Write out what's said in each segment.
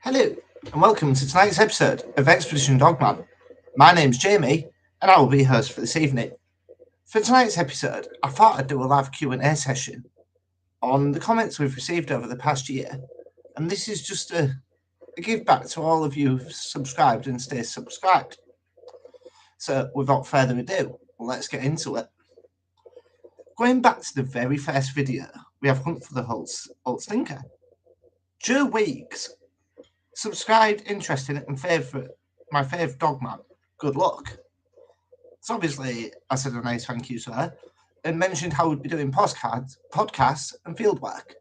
Hello, and welcome to tonight's episode of Expedition Dogman. My name's Jamie, and I will be your host for this evening. For tonight's episode, I thought I'd do a live Q&A session on the comments we've received over the past year, and this is just a give back to all of you who've subscribed and stay subscribed. So, without further ado, let's get into it. Going back to the very first video, we have Hunt for the Old Stinker. Joe Weeks subscribed, interested, and my favourite dogman. Good luck. So obviously, I said a nice thank you to her and mentioned how we'd be doing podcasts and fieldwork.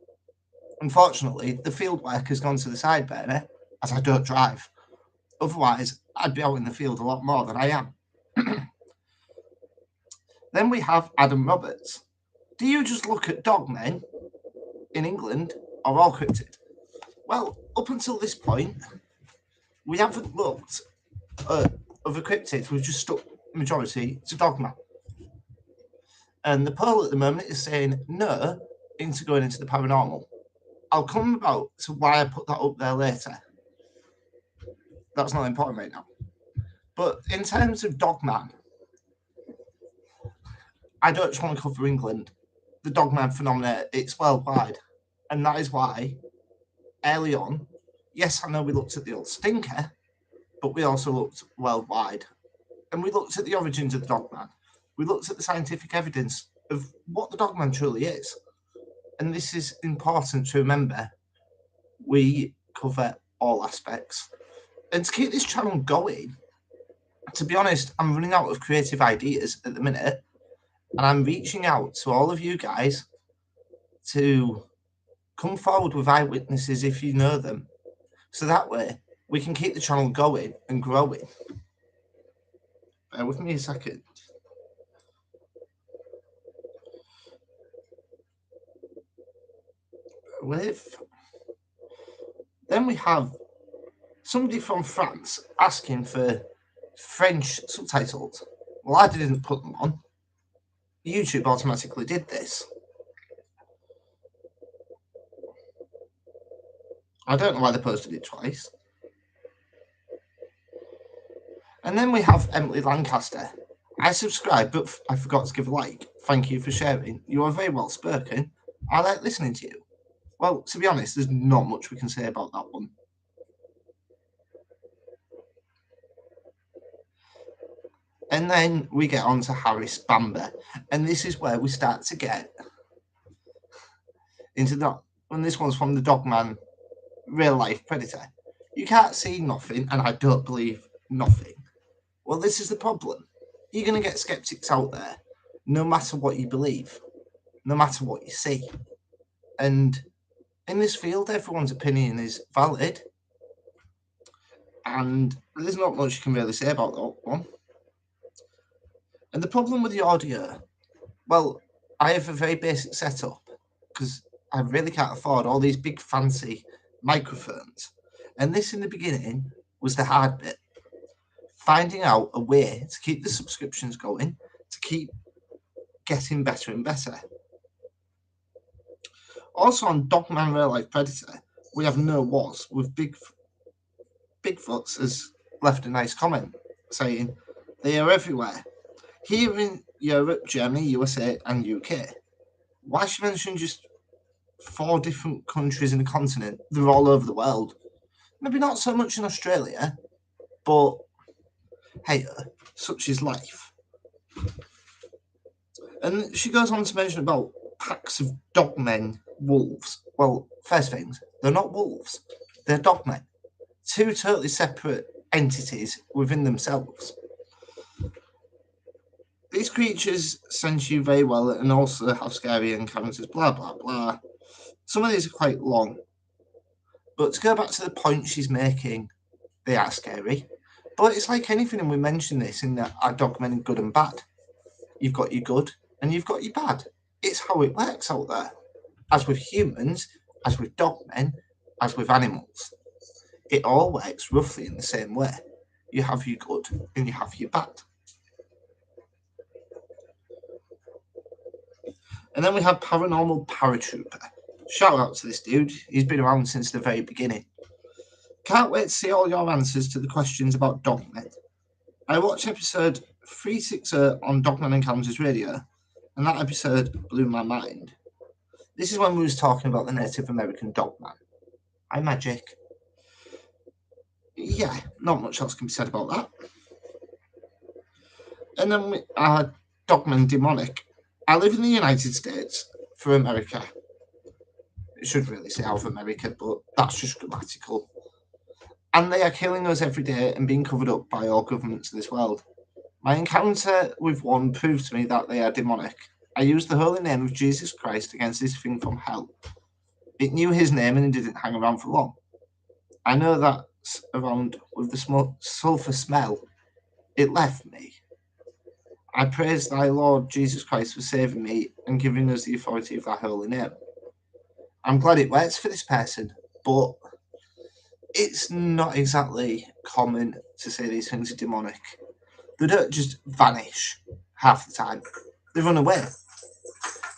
Unfortunately, the fieldwork has gone to the side burner as I don't drive. Otherwise, I'd be out in the field a lot more than I am. Then we have Adam Roberts. Do you just look at dogmen in England or all cryptid? Well, up until this point, we haven't looked at other cryptids. We've just stuck majority to dogman. And the poll at the moment is saying no into going into the paranormal. I'll come about to why I put that up there later. That's not important right now. But in terms of dogman, I don't just want to cover England. The dogman phenomena, it's worldwide. And that is why, early on, yes, I know we looked at the old stinker, but we also looked worldwide. And we looked at the origins of the dogman. We looked at the scientific evidence of what the dogman truly is. And this is important to remember. We cover all aspects. And to keep this channel going, to be honest, I'm running out of creative ideas at the minute. And I'm reaching out to all of you guys to come forward with eyewitnesses if you know them. So that way, we can keep the channel going and growing. Bear with me a second. Then we have somebody from France asking for French subtitles. Well, I didn't put them on. YouTube automatically did this. I don't know why they posted it twice. And then we have Emily Lancaster. I subscribed, but I forgot to give a like. Thank you for sharing. You are very well spoken. I like listening to you. Well, to be honest, there's not much we can say about that one. And then we get on to Harris Bamber. And this is where we start to get into that. And this one's from the Dogman Real Life Predator. You can't see nothing, and I don't believe nothing. Well, this is the problem. You're going to get skeptics out there, no matter what you believe, no matter what you see. And in this field, everyone's opinion is valid. And there's not much you can really say about that one. And the problem with the audio, well, I have a very basic setup because I really can't afford all these big fancy microphones. And this in the beginning was the hard bit. Finding out a way to keep the subscriptions going, to keep getting better and better. Also on Dogman Real Life Predator, we have No Was with Bigfoots has left a nice comment saying they are everywhere. Here in Europe, Germany, USA, and UK. Why should I mention just 4 different countries in the continent? They're all over the world. Maybe not so much in Australia, but hey, such is life. And she goes on to mention about packs of dogmen, wolves. Well, first things, they're not wolves, they're dogmen. 2 totally separate entities within themselves. These creatures sense you very well and also have scary encounters, blah, blah, blah. Some of these are quite long. But to go back to the point she's making, they are scary. But it's like anything, and we mentioned this in that our dogmen are good and bad. You've got your good and you've got your bad. It's how it works out there. As with humans, as with dogmen, as with animals. It all works roughly in the same way. You have your good and you have your bad. And then we have Paranormal Paratrooper. Shout out to this dude. He's been around since the very beginning. Can't wait to see all your answers to the questions about dogmen. I watched episode 360 on Dogman Encounters Radio, and that episode blew my mind. This is when we was talking about the Native American dogman. Hi, Magic. Yeah, not much else can be said about that. And then we are dogman demonic. I live in the United States for America. It should really say out of America, but that's just grammatical. And they are killing us every day and being covered up by all governments of this world. My encounter with one proved to me that they are demonic. I used the holy name of Jesus Christ against this thing from hell. It knew his name and it didn't hang around for long. I know that's around with the sulphur smell. It left me. I praise thy Lord Jesus Christ for saving me and giving us the authority of thy holy name. I'm glad it works for this person, but it's not exactly common to say these things are demonic. They don't just vanish half the time. They run away.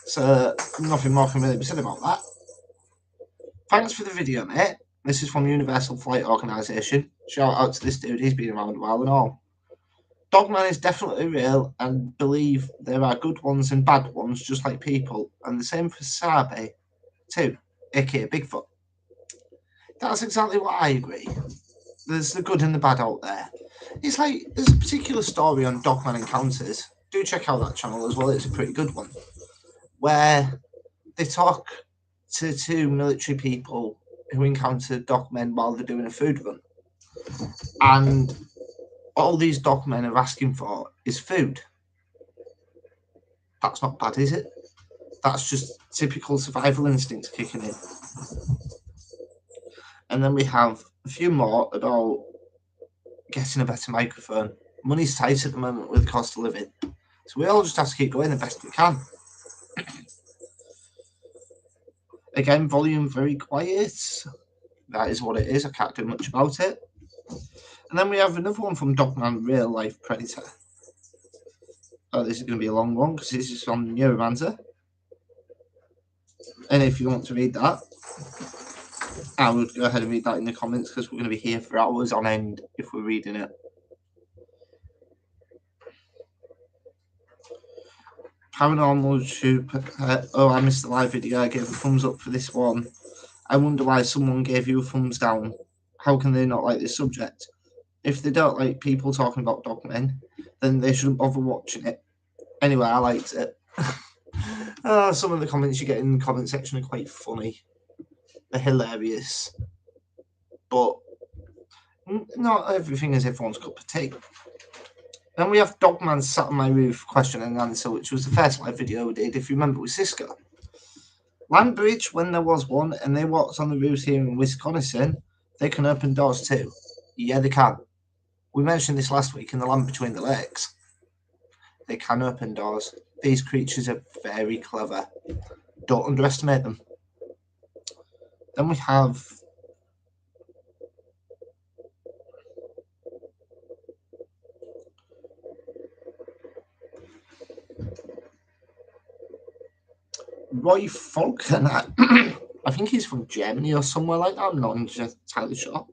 So nothing more can really be said about that. Thanks for the video, mate. This is from Universal Flight Organisation. Shout out to this dude, he's been around a while and all. Dogman is definitely real and believe there are good ones and bad ones just like people, and the same for Sabe too, aka Bigfoot. That's exactly what I agree. There's the good and the bad out there. It's like there's a particular story on Dogman Encounters. Do check out that channel as well, it's a pretty good one. Where they talk to two military people who encountered dogmen while they're doing a food run. And all these dogmen are asking for is food. That's not bad, is it? That's just typical survival instincts kicking in. And then we have a few more about getting a better microphone. Money's tight at the moment with the cost of living. So we all just have to keep going the best we can. Again, volume very quiet. That is what it is. I can't do much about it. And then we have another one from Dogman Real Life Predator. Oh, this is going to be a long one because this is from Neuromancer. And if you want to read that, I would go ahead and read that in the comments because we're going to be here for hours on end if we're reading it. Paranormal Super. Oh, I missed the live video. I gave a thumbs up for this one. I wonder why someone gave you a thumbs down. How can they not like this subject? If they don't like people talking about dogmen, then they shouldn't bother watching it. Anyway, I liked it. Some of the comments you get in the comment section are quite funny. They're hilarious. But not everything is everyone's cup of tea. Then we have Dogman Sat on My Roof question and answer, which was the first live video we did, if you remember, with Cisco. Land Bridge, when there was one, and they walked on the roofs here in Wisconsin, they can open doors too. Yeah, they can. We mentioned this last week in the land between the lakes. They can open doors. These creatures are very clever. Don't underestimate them. Then we have Roy Falconer. I think he's from Germany or somewhere like that. I'm not entirely sure.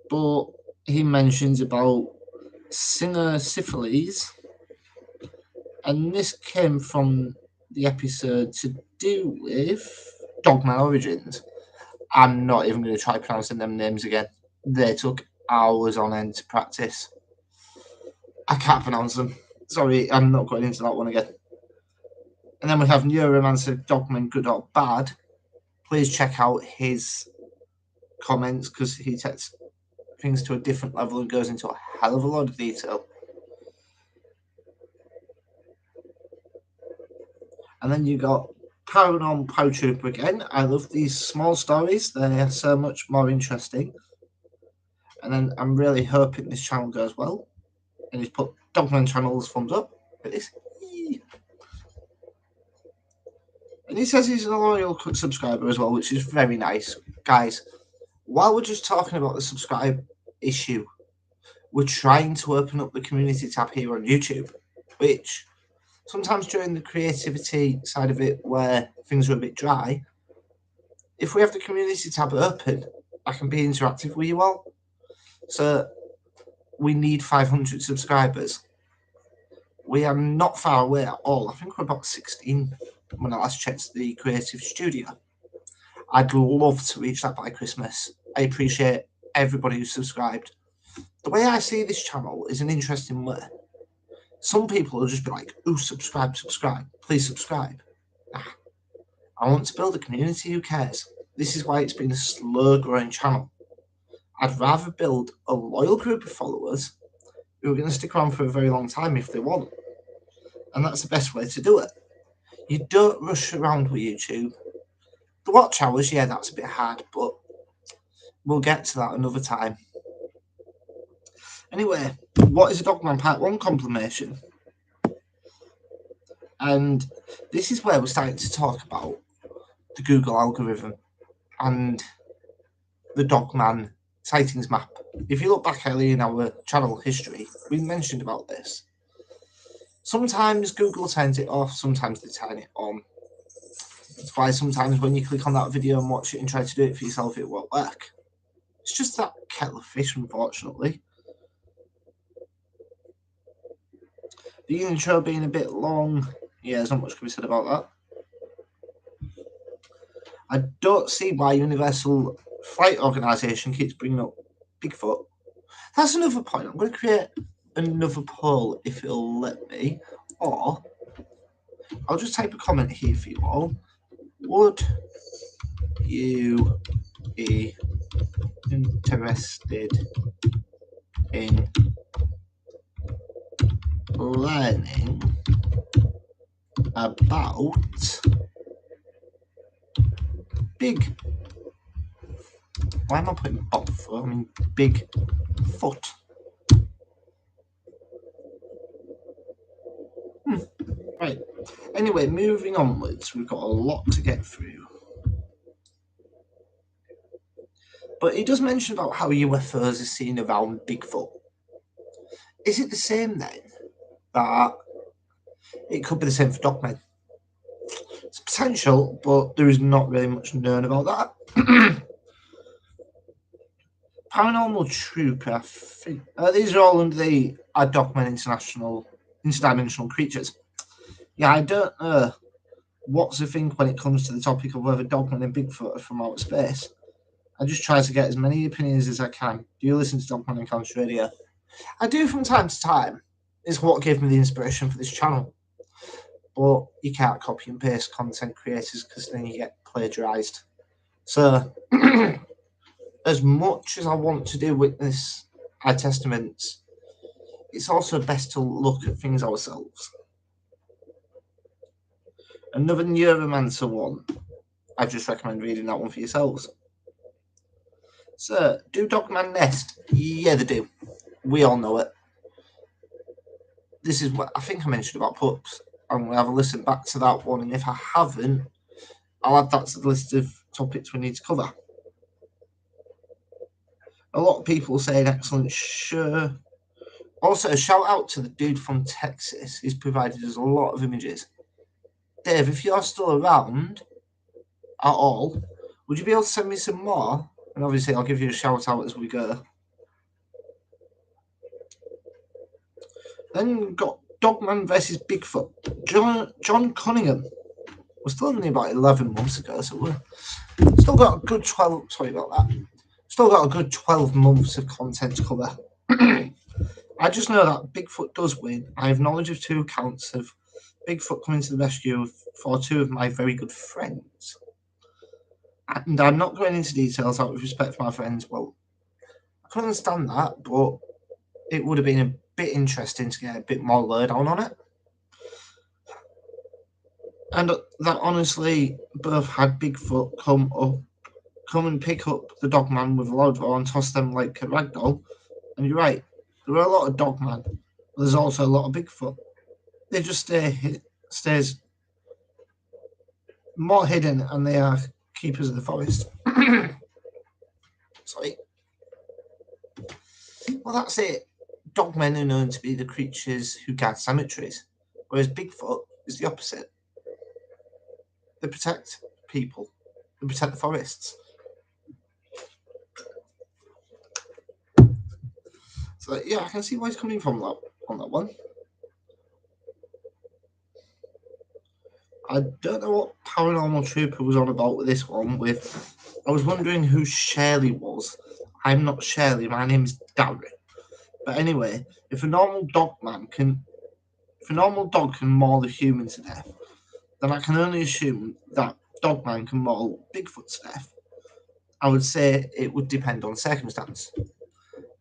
But he mentions about syphilis, and this came from the episode to do with Dogman Origins. I'm not even going to try pronouncing them names again. They took hours on end to practice. I can't pronounce them. Sorry, I'm not going into that one again. And then we have Neuromancer Dogman Good or Bad. Please check out his comments because he takes things to a different level and goes into a hell of a lot of detail. And then you got Paranormal Paratrooper again. I love these small stories. They are so much more interesting. And then I'm really hoping this channel goes well. And he's put Dogman channel's thumbs up. It is. And he says he's a loyal subscriber as well, which is very nice. Guys, while we're just talking about the subscribe issue, we're trying to open up the community tab here on YouTube, which sometimes during the creativity side of it where things are a bit dry, if we have the community tab open, I can be interactive with you all. So we need 500 subscribers. We are not far away at all. I think we're about 16 when I last checked the creative studio. I'd love to reach that by Christmas. I appreciate everybody who's subscribed. The way I see this channel is an interesting way. Some people will just be like, "Ooh, subscribe, please subscribe." I want to build a community who cares. This is why it's been a slow growing channel. I'd rather build a loyal group of followers who are going to stick around for a very long time if they want. And that's the best way to do it. You don't rush around with YouTube. The watch hours, yeah, that's a bit hard, but we'll get to that another time. Anyway, what is a Dogman Part 1 confirmation? And this is where we're starting to talk about the Google algorithm and the Dogman sightings map. If you look back early in our channel history, we mentioned about this. Sometimes Google turns it off, sometimes they turn it on. That's why sometimes when you click on that video and watch it and try to do it for yourself, it won't work. It's just that kettle of fish, unfortunately. The intro being a bit long, yeah, there's not much to be said about that. I don't see why Universal Flight Organization keeps bringing up Bigfoot. That's another point. I'm going to create another poll if it'll let me, or I'll just type a comment here for you all. Would you be interested in learning about big? Why am I putting Bigfoot? I mean Bigfoot. Right. Anyway, moving onwards, we've got a lot to get through. But he does mention about how UFOs are seen around Bigfoot. Is it the same then? That it could be the same for dogmen. It's potential, but there is not really much known about that. Paranormal Trooper, I think. These are all under the Dogman Interdimensional Creatures. Yeah, I don't know what to think when it comes to the topic of whether Dogman and Bigfoot are from outer space. I just try to get as many opinions as I can. Do you listen to Dogman Encounter Radio? I do from time to time. It's what gave me the inspiration for this channel. But you can't copy and paste content creators because then you get plagiarized. So, as much as I want to do witness High Testaments, it's also best to look at things ourselves. Another Neuromancer one. I just recommend reading that one for yourselves. So, do Dogman nest? Yeah, they do. We all know it. This is what I think I mentioned about pups. I'm going to have a listen back to that one, and if I haven't, I'll add that to the list of topics we need to cover. A lot of people say an excellent show. Also, a shout out to the dude from Texas. He's provided us a lot of images. Dave, if you're still around at all, would you be able to send me some more? And obviously, I'll give you a shout out as we go. Then we've got Dogman versus Bigfoot. John Cunningham. We're still only about 11 months ago, so we're still got a good 12. Sorry about that. Still got a good 12 months of content to cover. I just know that Bigfoot does win. I have knowledge of 2 accounts of Bigfoot coming to the rescue for 2 of my very good friends. And I'm not going into details out of respect for my friends. Well, I can understand that, but it would have been a bit interesting to get a bit more lowdown on it. And that honestly, both had Bigfoot come and pick up the Dogman with a loud roar and toss them like a ragdoll. And you're right, there are a lot of Dogman, but there's also a lot of Bigfoot. They just stays more hidden, and they are keepers of the forest. Sorry. Well, that's it. Dogmen are known to be the creatures who guard cemeteries, whereas Bigfoot is the opposite. They protect people. They protect the forests. So yeah, I can see where he's coming from on that one. I don't know what Paranormal Trooper was on about with this one. I was wondering who Shirley was. I'm not Shirley. My name's Darren. But anyway, if a normal dog can maul a human to death, then I can only assume that Dogman can maul Bigfoot to death. I would say it would depend on circumstance.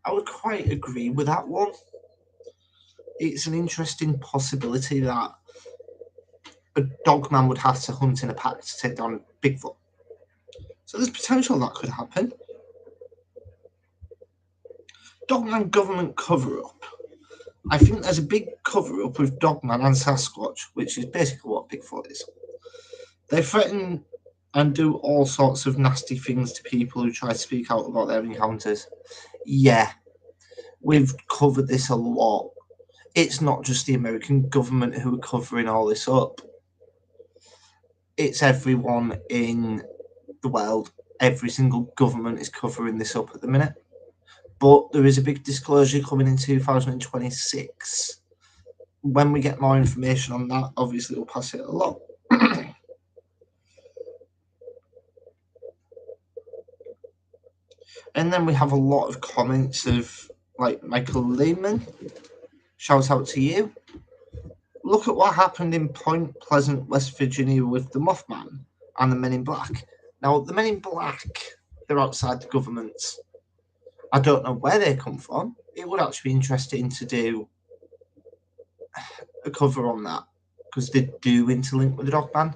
I would quite agree with that one. It's an interesting possibility that a Dogman would have to hunt in a pack to take down Bigfoot. So there's potential that could happen. Dogman government cover-up. I think there's a big cover-up with Dogman and Sasquatch, which is basically what Bigfoot is. They threaten and do all sorts of nasty things to people who try to speak out about their encounters. Yeah, we've covered this a lot. It's not just the American government who are covering all this up. It's everyone in the world. Every single government is covering this up at the minute. But there is a big disclosure coming in 2026. When we get more information on that, obviously we'll pass it along. And then we have a lot of comments of like Michael Lehman. Shout out to you. Look at what happened in Point Pleasant, West Virginia with the Mothman and the Men in Black. Now, the Men in Black, they're outside the government. I don't know where they come from. It would actually be interesting to do a cover on that because they do interlink with the Dogman.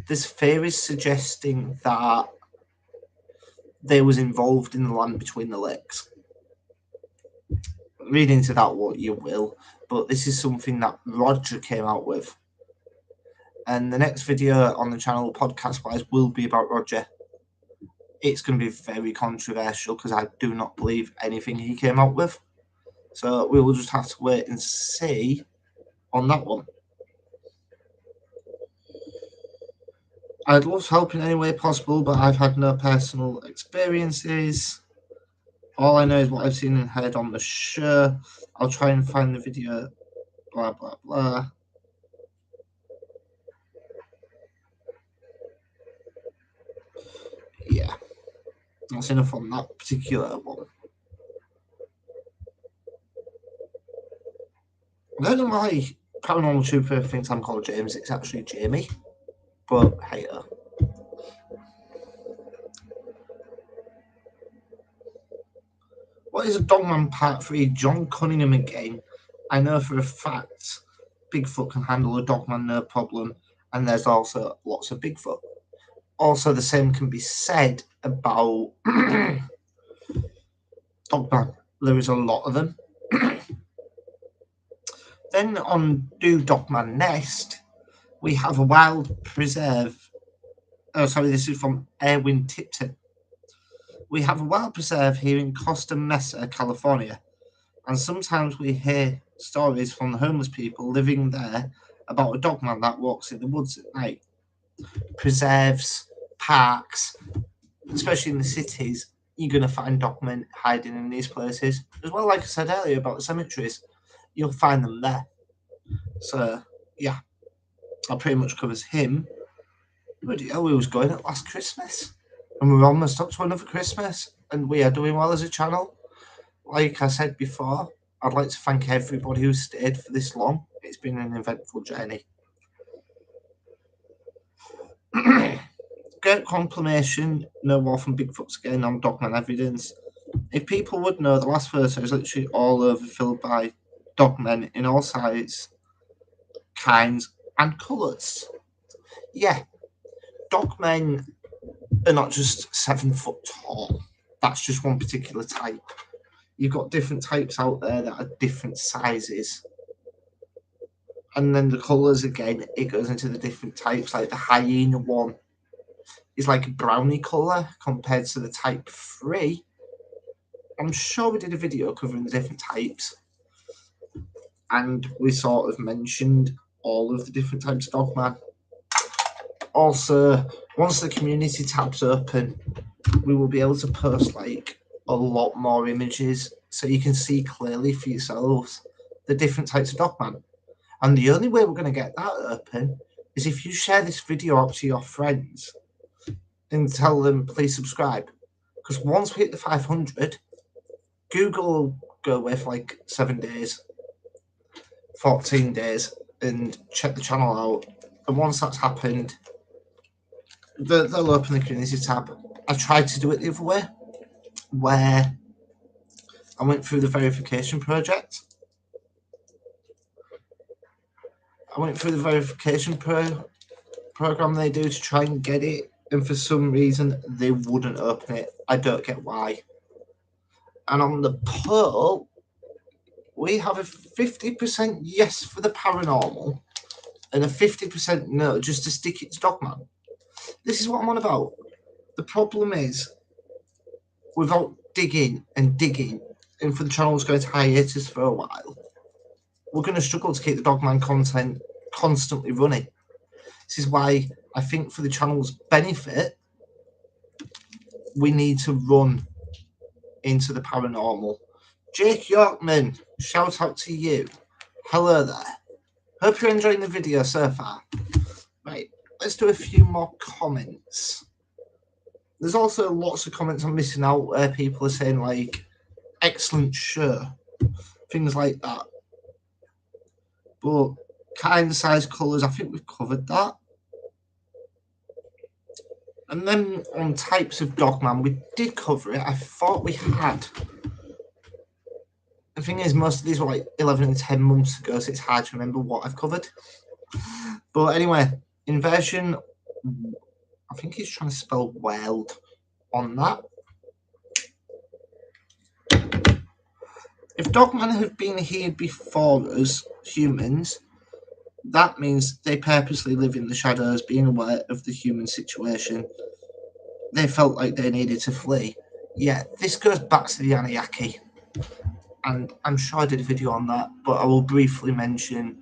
There's theories suggesting that they was involved in the land between the lakes. Read into that what you will, but this is something that Roger came out with. And the next video on the channel, podcast-wise, will be about Roger. It's going to be very controversial because I do not believe anything he came out with. So we will just have to wait and see on that one. I'd love to help in any way possible, but I've had no personal experiences. All I know is what I've seen and heard on the show. I'll try and find the video, blah, blah, blah. Yeah, that's enough on that particular one. I don't know why Paranormal Trooper thinks I'm called James. It's actually Jamie, but hey. What is a Dogman Part 3? John Cunningham again. I know for a fact Bigfoot can handle a Dogman no problem, and there's also lots of Bigfoot. Also, the same can be said about Dogman. There is a lot of them. Then on Do Dogman Nest, we have a wild preserve. Oh, sorry, this is from Erwin Tipton. We have a wild preserve here in Costa Mesa, California, and sometimes we hear stories from the homeless people living there about a dogman that walks in the woods at night. Preserves, parks, especially in the cities, you're going to find dogmen hiding in these places. As well, like I said earlier about the cemeteries, you'll find them there. So, yeah, that pretty much covers him. Bloody hell, we was going at last Christmas. And we're almost up to another Christmas. And we are doing well as a channel. Like I said before, I'd like to thank everybody who stayed for this long. It's been an eventful journey. Great confirmation, no more from Bigfoot's again on Dogman evidence. If people would know, the last photo is literally all over filled by dogmen in all sizes, kinds, and colours. Yeah, dogmen are not just 7 foot tall. That's just one particular type. You've got different types out there that are different sizes. And then the colours again, it goes into the different types. Like the hyena one is like a brownie colour compared to the type 3. I'm sure we did a video covering the different types. And we sort of mentioned all of the different types of dogman. Also, once the community tab's open, we will be able to post like a lot more images so you can see clearly for yourselves the different types of dogman. And the only way we're going to get that open is if you share this video out to your friends and tell them please subscribe. Because once we hit the 500, Google will go away for like 7 days, 14 days, and check the channel out. And once that's happened, they'll open the community tab. I tried to do it the other way, where I went through the verification project. I went through the verification program they do to try and get it, and for some reason they wouldn't open it. I don't get why. And on the poll, we have a 50% yes for the paranormal and a 50% no, just to stick it to dogman. This is what I'm on about. The problem is, without digging and digging, and for the channel's going to hiatus for a while, we're going to struggle to keep the dogman content constantly running. This is why I think for the channel's benefit, we need to run into the paranormal. Jake Yorkman, shout out to you. Hello there. Hope you're enjoying the video so far. Right, let's do a few more comments. There's also lots of comments I'm missing out where people are saying like, excellent show, things like that. But kind, size, colours, I think we've covered that. And then on types of dogman, we did cover it. I thought we had. The thing is, most of these were like 11 and 10 months ago, so it's hard to remember what I've covered. But anyway, inversion, I think he's trying to spell weld on that. If dogman have been here before us, humans, that means they purposely live in the shadows, being aware of the human situation. They felt like they needed to flee. Yeah, this goes back to the Anunnaki. And I'm sure I did a video on that, but I will briefly mention it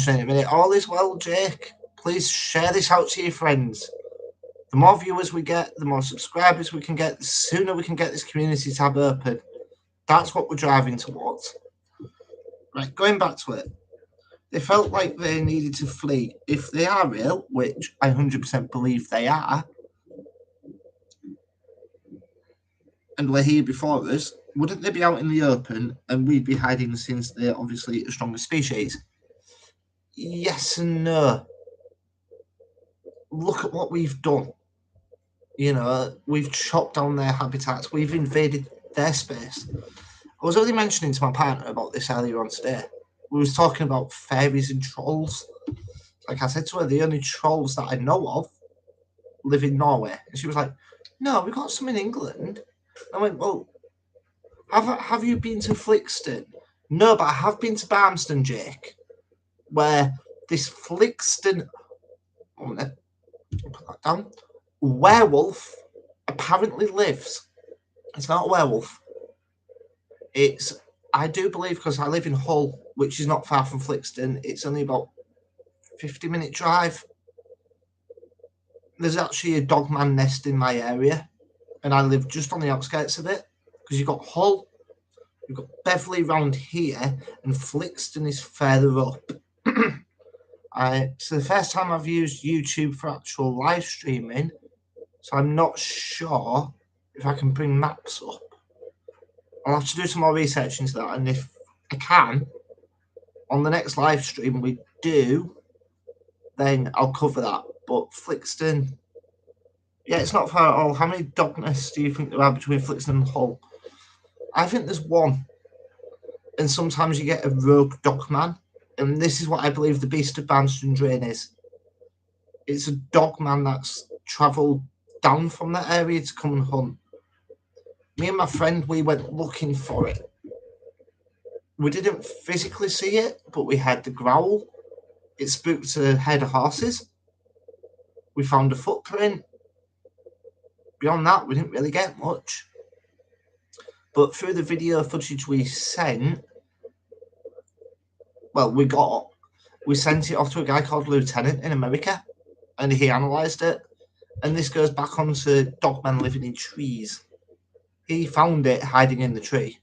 in a minute. All is well, Jake. Please share this out to your friends. The more viewers we get, the more subscribers we can get, the sooner we can get this community tab open. That's what we're driving towards. Right, going back to it. They felt like they needed to flee. If they are real, which I 100% believe they are, and were here before us, wouldn't they be out in the open and we'd be hiding since they're obviously a stronger species? Yes and no. Look at what we've done. You know, we've chopped down their habitats. We've invaded their space. I was only mentioning to my partner about this earlier on today. We was talking about fairies and trolls. Like I said to her, the only trolls that I know of live in Norway. And she was like, no, we've got some in England. I went, well, have you been to Flixton? No, but I have been to Barmston, Jake, where this Flixton, put that down, werewolf apparently lives. It's not a werewolf. It's, I do believe, because I live in Hull, which is not far from Flixton. It's only about 50-minute drive. There's actually a dogman nest in my area, and I live just on the outskirts of it, because you've got Hull, you've got Beverley round here, and Flixton is further up. So the first time I've used YouTube for actual live streaming, so I'm not sure if I can bring maps up. I'll have to do some more research into that, and if I can, on the next live stream we do, then I'll cover that. But Flixton, yeah, it's not far at all. How many dog nests do you think there are between Flixton and Hull? I think there's one. And sometimes you get a rogue dogman. And this is what I believe the Beast of Barmston Drain is. It's a dogman that's travelled down from that area to come and hunt. Me and my friend, we went looking for it. We didn't physically see it, but we heard the growl. It spooked a herd of horses. We found a footprint. Beyond that, we didn't really get much. But through the video footage we sent, well, we sent it off to a guy called Lieutenant in America, and he analysed it. And this goes back onto dogman living in trees. He found it hiding in the tree.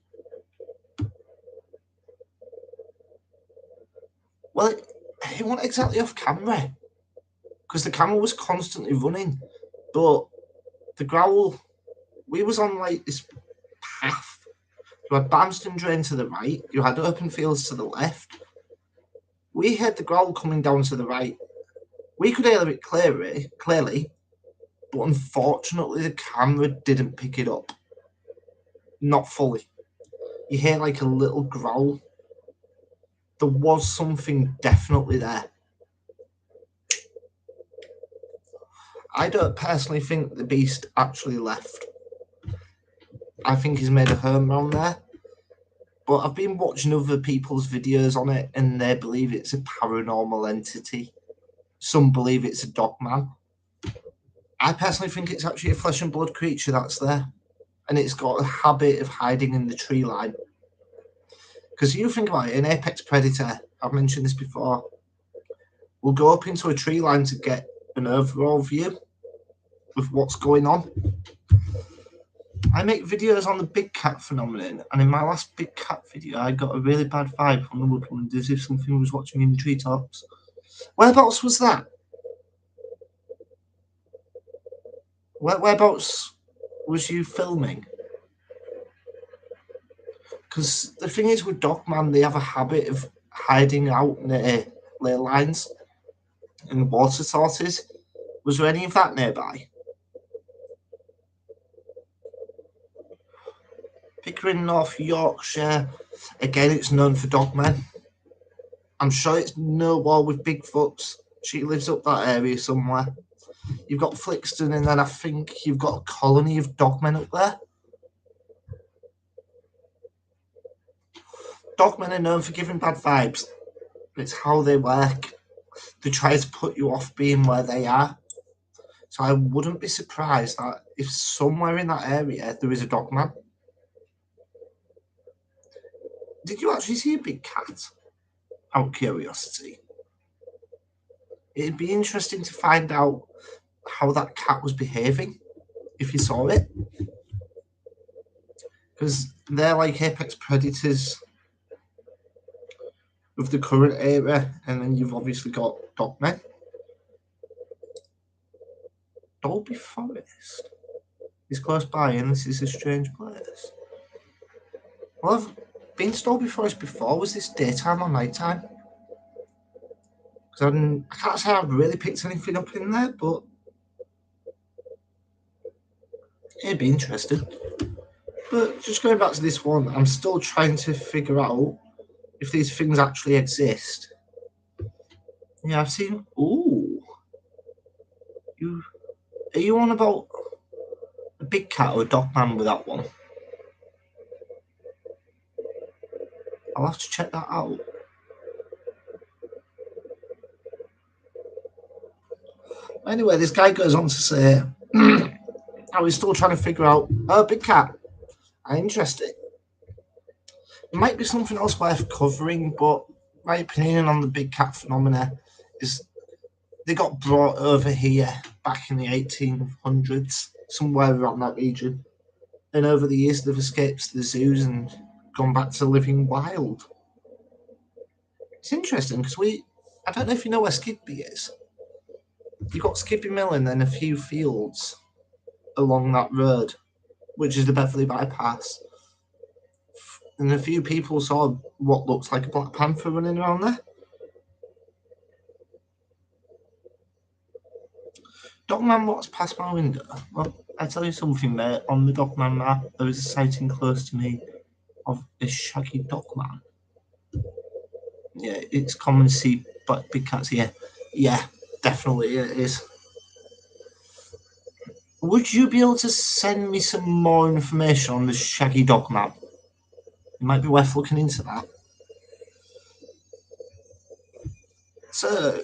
Well, it wasn't exactly off camera, because the camera was constantly running. But the growl, we was on like this path. You had Barmston Drain to the right, you had open fields to the left. We heard the growl coming down to the right. We could hear it clearly, but unfortunately the camera didn't pick it up. Not fully. You hear like a little growl. There was something definitely there. I don't personally think the beast actually left. I think he's made a home around there. But I've been watching other people's videos on it, and they believe it's a paranormal entity. Some believe it's a dogman. I personally think it's actually a flesh and blood creature that's there. And it's got a habit of hiding in the tree line. Because you think about it, an apex predator, I've mentioned this before, will go up into a tree line to get an overall view of what's going on. I make videos on the big cat phenomenon, and in my last big cat video, I got a really bad vibe from the woodland, as if something was watching me in the treetops. Whereabouts was that? Whereabouts was you filming? Because the thing is with dogman, they have a habit of hiding out near ley lines and water sources. Was there any of that nearby? Pickering, North Yorkshire. Again, it's known for dogmen. I'm sure it's no war with Bigfoots. She lives up that area somewhere. You've got Flixton, and then I think you've got a colony of dogmen up there. Dogmen are known for giving bad vibes. It's how they work. They try to put you off being where they are. So I wouldn't be surprised that if somewhere in that area there is a dogman. Did you actually see a big cat? Out of curiosity. It'd be interesting to find out how that cat was behaving if you saw it. Because they're like apex predators of the current era, and then you've obviously got dogmen. Dolby Forest is close by, and this is a strange place. Well, I've been to Dolby Forest before. Was this daytime or nighttime? Because I can't say I've really picked anything up in there, but it'd be interesting. But just going back to this one, I'm still trying to figure out if these things actually exist. Yeah, I've seen. Ooh, are you on about a big cat or a dogman with that one? I'll have to check that out. Anyway, this guy goes on to say how he's still trying to figure out, oh, big cat. I'm interested. It might be something else worth covering, but my opinion on the big cat phenomena is they got brought over here back in the 1800s, somewhere around that region. And over the years, they've escaped the zoos and gone back to living wild. It's interesting because I don't know if you know where Skidby is. You've got Skidby Mill and then a few fields along that road, which is the Beverley Bypass. And a few people saw what looks like a black panther running around there. Dogman walks past my window. Well, I tell you something, mate. On the Dogman map, there is a sighting close to me of a shaggy dogman. Yeah, it's common to see big cats here. Yeah, definitely it is. Would you be able to send me some more information on the shaggy dogman? It might be worth looking into that. So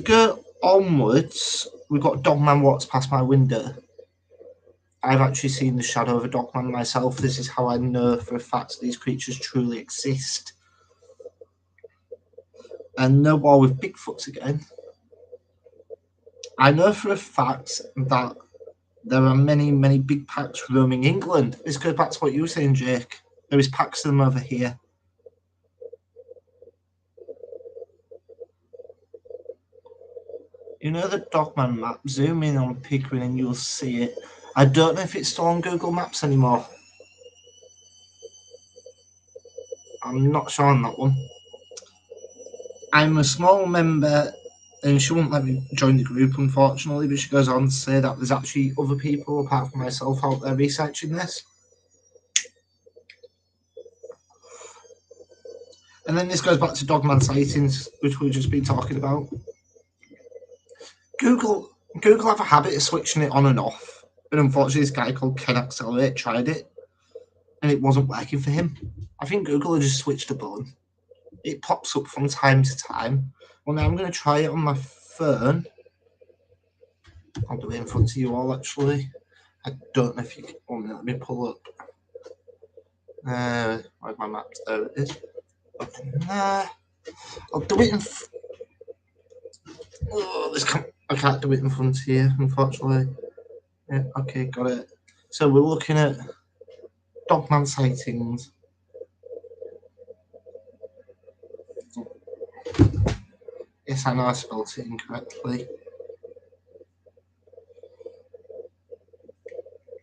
go onwards. We've got Dogman walks past my window. I've actually seen the shadow of a dogman myself. This is how I know for a fact these creatures truly exist. And no war with Bigfoots again. I know for a fact that there are many big packs roaming England. This goes back to what you were saying, Jake. There is packs of them over here. You know the Dogman map? Zoom in on Pickering and you'll see it. I don't know if it's still on Google Maps anymore. I'm not sure on that one. I'm a small member, and she won't let me join the group, unfortunately, but she goes on to say that there's actually other people apart from myself out there researching this. And then this goes back to Dogman sightings, which we've just been talking about. Google have a habit of switching it on and off, but unfortunately this guy called Ken Accelerate tried it, and it wasn't working for him. I think Google had just switched a button. It pops up from time to time. Well, now I'm going to try it on my phone. I'll do it in front of you all, actually. I don't know if you can... Oh, let me pull up. Where's my map? There it is. There. I'll do it in... I can't do it in front of you, unfortunately. Yeah, okay, got it. So we're looking at Dogman sightings. Yes, I know I spelled it incorrectly.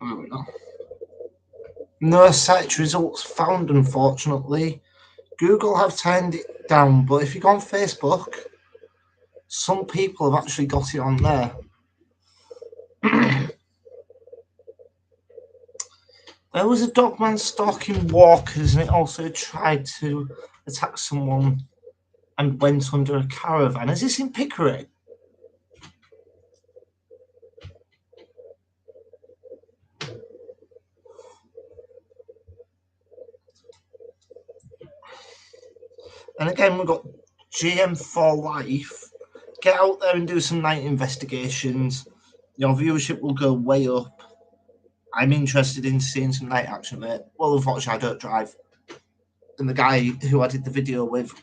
There we go. No search results found, unfortunately. Google have turned it down, but if you go on Facebook, some people have actually got it on there. There was a dogman stalking walkers, and it also tried to attack someone and went under a caravan. Is this in Pickering? And again, we've got GM for life. Get out there and do some night investigations. Your viewership will go way up. I'm interested in seeing some night action, mate. Well, unfortunately, I don't drive. And the guy who I did the video with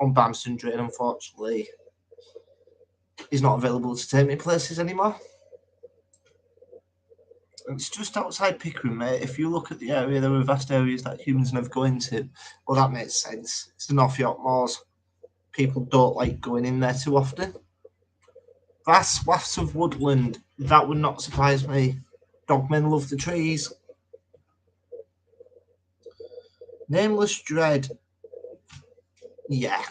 on Bamston Drain, unfortunately, is not available to take me places anymore. It's just outside Pickering, mate. If you look at the area, there are vast areas that humans never go into. Well, that makes sense. It's the North York Moors. People don't like going in there too often. Vast swaths of woodland. That would not surprise me. Dogmen love the trees. Nameless Dread. Yeah.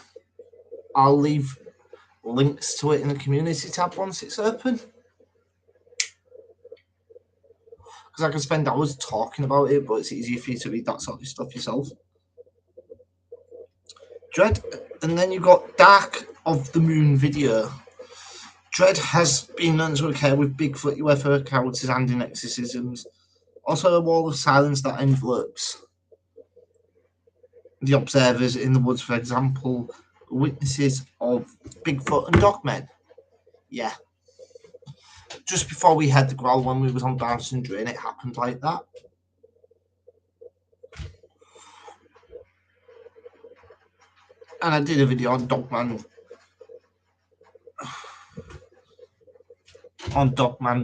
I'll leave links to it in the community tab once it's open. Because I can spend hours talking about it, but it's easier for you to read that sort of stuff yourself. Dread, and then you've got Dark of the Moon video. Dread has been known to occur with Bigfoot, UFO encounters, and in exorcisms. Also, a wall of silence that envelopes the observers in the woods, for example, witnesses of Bigfoot and dogmen. Yeah. Just before we had the growl when we was on Bamston Drain, it happened like that. And I did a video on dogman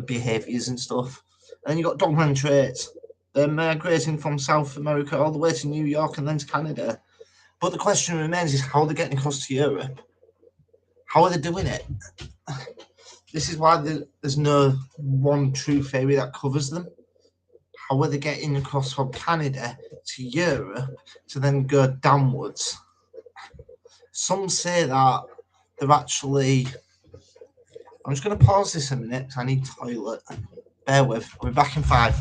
behaviours and stuff. And then you got dogman traits. They're migrating from South America all the way to New York and then to Canada. But the question remains is how are they getting across to Europe? How are they doing it? This is why there's no one true theory that covers them. How are they getting across from Canada to Europe to then go downwards? Some say that they're actually... I'm just going to pause this a minute because I need toilet. Bear with. I'll be back in 5.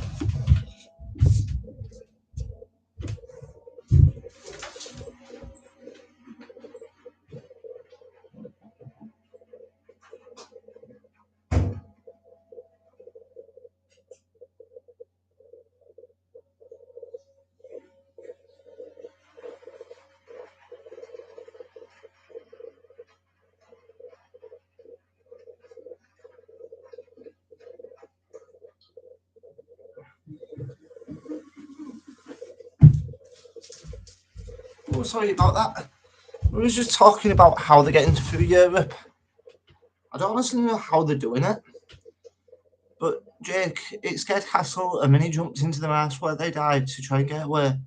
Oh, sorry about that. We were just talking about how they're getting through Europe. I don't honestly know how they're doing it. But Jake, it scared Castle, and then he jumped into the house where they died to try and get away.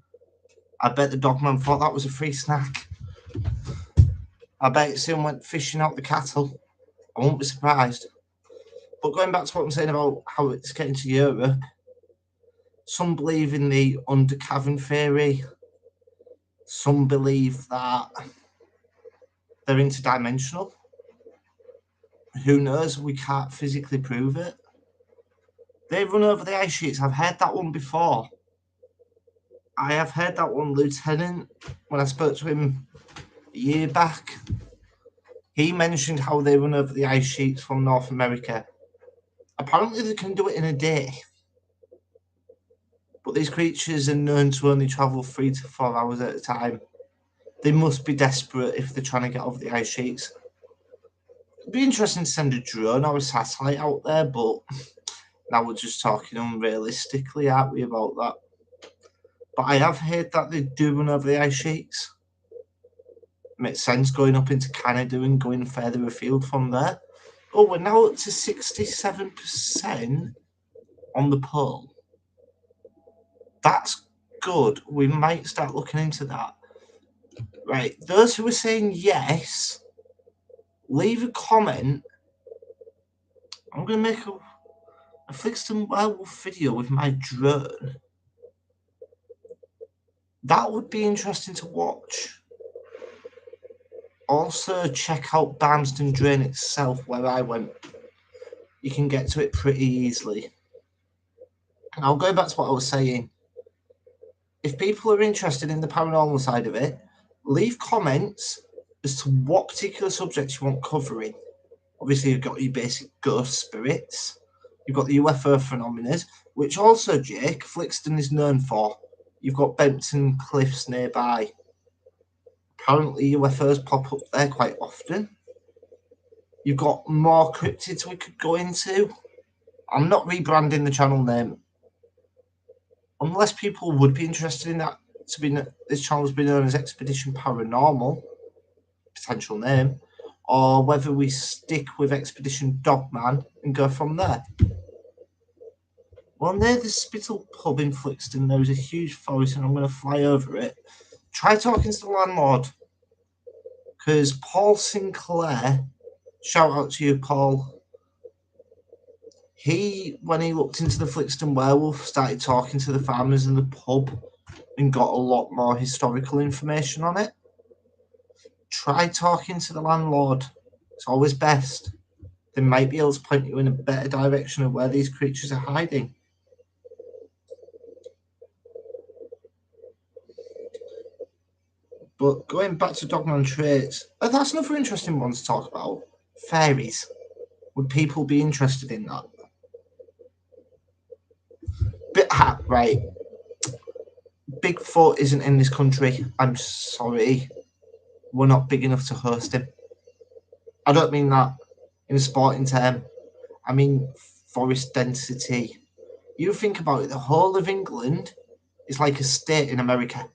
I bet the dogman thought that was a free snack. I bet he soon went fishing out the cattle. I won't be surprised. But going back to what I'm saying about how it's getting to Europe, some believe in the undercavern theory. Some believe that they're interdimensional. Who knows? We can't physically prove it. They run over the ice sheets. I've heard that one before. I have heard that one, Lieutenant, when I spoke to him a year back. He mentioned how they run over the ice sheets from North America. Apparently they can do it in a day. But these creatures are known to only travel 3 to 4 hours at a time. They must be desperate if they're trying to get over the ice sheets. It'd be interesting to send a drone or a satellite out there, but now we're just talking unrealistically, aren't we, about that? But I have heard that they do run over the ice sheets. Makes sense going up into Canada and going further afield from there. Oh, we're now up to 67% on the poll. That's good. We might start looking into that. Right, those who are saying yes, leave a comment. I'm going to make a Flixton werewolf video with my drone. That would be interesting to watch. Also, check out Barmston Drain itself, where I went. You can get to it pretty easily. And I'll go back to what I was saying. If people are interested in the paranormal side of it, leave comments as to what particular subjects you want covering. Obviously, you've got your basic ghost spirits. You've got the UFO phenomena, which also, Jake, Flixton is known for. You've got Bempton Cliffs nearby. Apparently, UFOs pop up there quite often. You've got more cryptids we could go into. I'm not rebranding the channel name. Unless people would be interested in that, this channel's been known as Expedition Paranormal, potential name, or whether we stick with Expedition Dogman and go from there. Well, near the Spittle pub in Flixton, there is a huge forest, and I'm going to fly over it. Try talking to the landlord, because Paul Sinclair, shout out to you, Paul. When he looked into the Flixton werewolf, started talking to the farmers in the pub and got a lot more historical information on it. Try talking to the landlord. It's always best. They might be able to point you in a better direction of where these creatures are hiding. But going back to Dogman traits, that's another interesting one to talk about. Fairies. Would people be interested in that? Right. Bigfoot isn't in this country. I'm sorry. We're not big enough to host him. I don't mean that in a sporting term. I mean forest density. You think about it, the whole of England is like a state in America.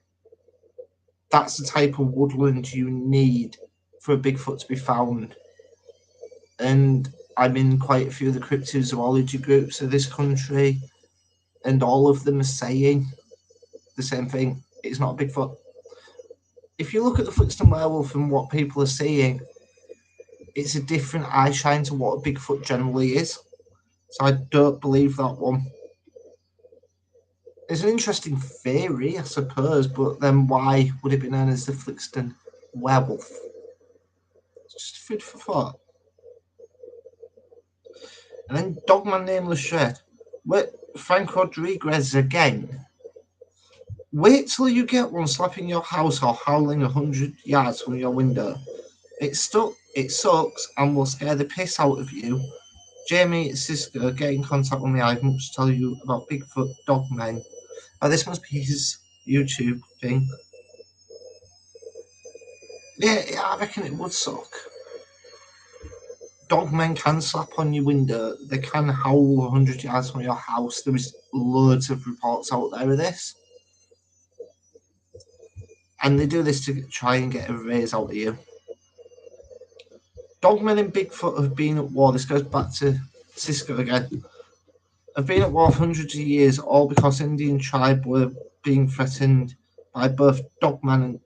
That's the type of woodland you need for a Bigfoot to be found. And I'm in quite a few of the cryptozoology groups of this country, and all of them are saying the same thing. It's not a Bigfoot. If you look at the Flixton werewolf and what people are seeing, it's a different eye shine to what a Bigfoot generally is. So I don't believe that one. It's an interesting theory, I suppose, but then why would it be known as the Flixton werewolf? It's just food for thought. And then Dogman Nameless Shred. Wait, Frank Rodriguez again. Wait till you get one slapping your house or howling 100 yards from your window. It sucks, and will scare the piss out of you. Jamie, Cisco, get in contact with me. I have much to tell you about Bigfoot Dogman. Oh, this must be his YouTube thing. Yeah, I reckon it would suck. Dogmen can slap on your window. They can howl 100 yards from your house. There is loads of reports out there of this. And they do this to try and get a raise out of you. Dogman and Bigfoot have been at war. This goes back to Cisco again. Have been at war for hundreds of years, all because Indian tribe were being threatened by both Dogman and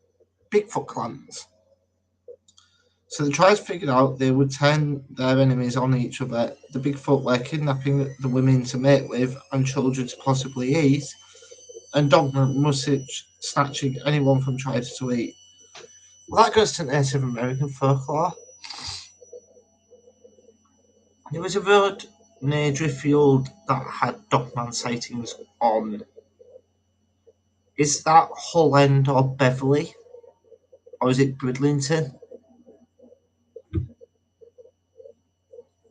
Bigfoot clans. So the tribes figured out they would turn their enemies on each other. The Bigfoot were kidnapping the women to mate with and children to possibly eat, and Dogman was snatching anyone from tribes to eat. Well, that goes to Native American folklore. There was a road near Driffield that had Dogman sightings on. Is that Hull End or Beverley? Or is it Bridlington?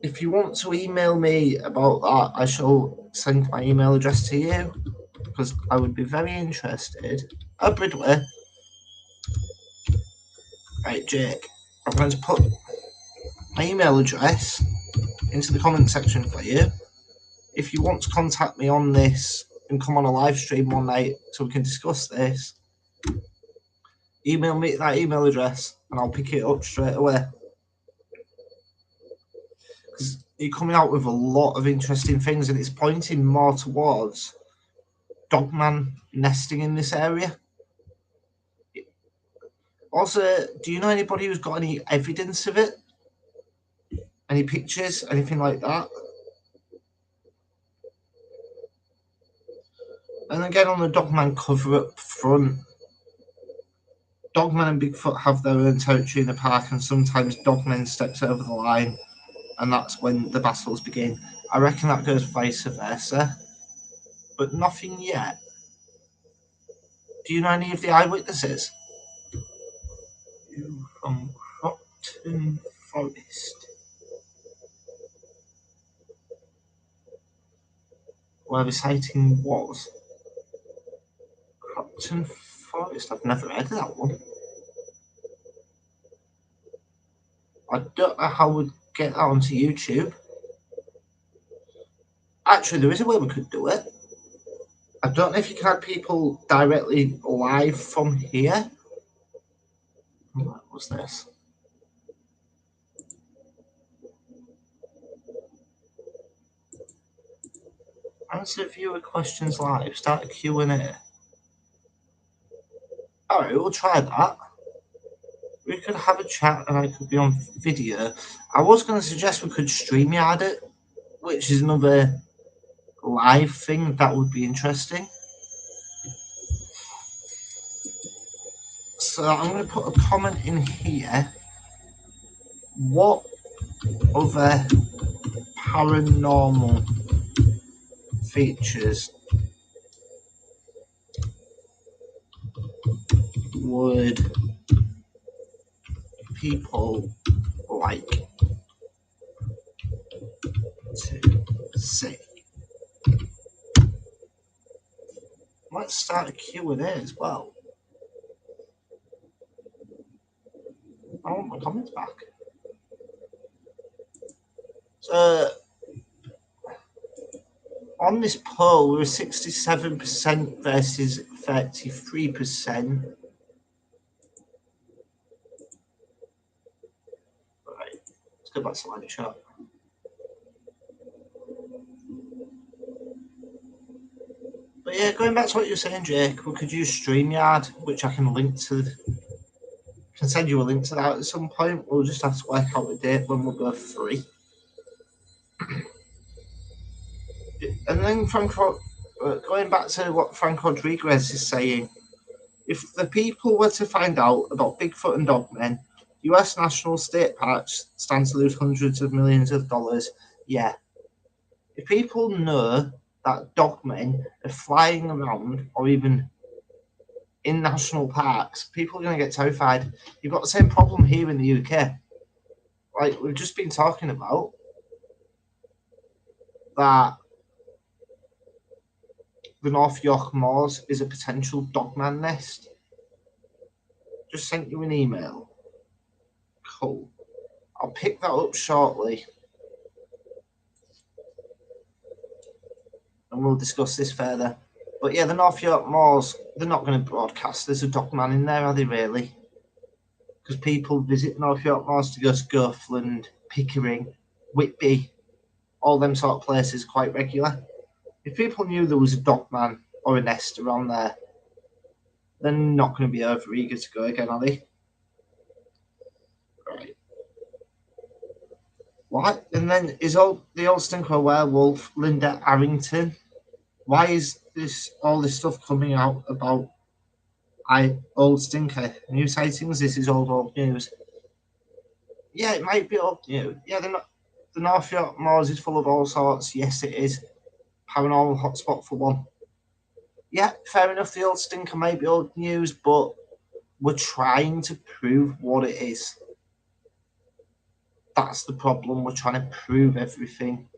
If you want to email me about that, I shall send my email address to you because I would be very interested. Oh, Bridway. Right, Jake. I'm going to put my email address into the comment section for you. If you want to contact me on this and come on a live stream one night so we can discuss this, email me that email address and I'll pick it up straight away. Because you're coming out with a lot of interesting things and it's pointing more towards Dogman nesting in this area. Also, do you know anybody who's got any evidence of it? Any pictures, anything like that? And again, on the Dogman cover up front, Dogman and Bigfoot have their own territory in the park, and sometimes Dogman steps over the line, and that's when the battles begin. I reckon that goes vice versa, but nothing yet. Do you know any of the eyewitnesses? You from Crompton Forest, where the sighting was. Crompton Forest, I've never heard of that one. I don't know how we'd get that onto YouTube. Actually, there is a way we could do it. I don't know if you can have people directly live from here. What was this? Answer viewer questions live. Start a Q&A. Alright, we'll try that. We could have a chat and I could be on video. I was going to suggest we could StreamYard it, which is another live thing that would be interesting. So I'm going to put a comment in here. What other paranormal features would people like to see? Let's start a Q&A as well. I want my comments back. So on this poll, we were 67% versus 33%. Right, let's go back to live chat. But yeah, going back to what you were saying, Jake, we could use StreamYard, which I can link to. I can send you a link to that at some point. We'll just have to work out a date when we're both free. And then going back to what Frank Rodriguez is saying, if the people were to find out about Bigfoot and Dogmen, US national state parks stand to lose hundreds of millions of dollars. Yeah. If people know that dogmen are flying around or even in national parks, people are going to get terrified. You've got the same problem here in the UK. Like we've just been talking about, that the North York Moors is a potential dogman nest. Just sent you an email. Cool. I'll pick that up shortly. And we'll discuss this further. But yeah, the North York Moors, they're not going to broadcast. There's a dogman in there, are they really? because people visit North York Moors to go to Girthland, Pickering, Whitby, all them sort of places quite regular. If people knew there was a dogman or a nest around there, they're not going to be over eager to go again, are they? Right. What? And then is the old stinker werewolf Linda Arrington? Why is all this stuff coming out about old stinker new sightings? This is old news. Yeah, it might be old news. Yeah, they're not. The North York Moors is full of all sorts. Yes, it is. Paranormal hotspot for one. Yeah, fair enough. The old stinker might be old news, but we're trying to prove what it is. That's the problem. We're trying to prove everything.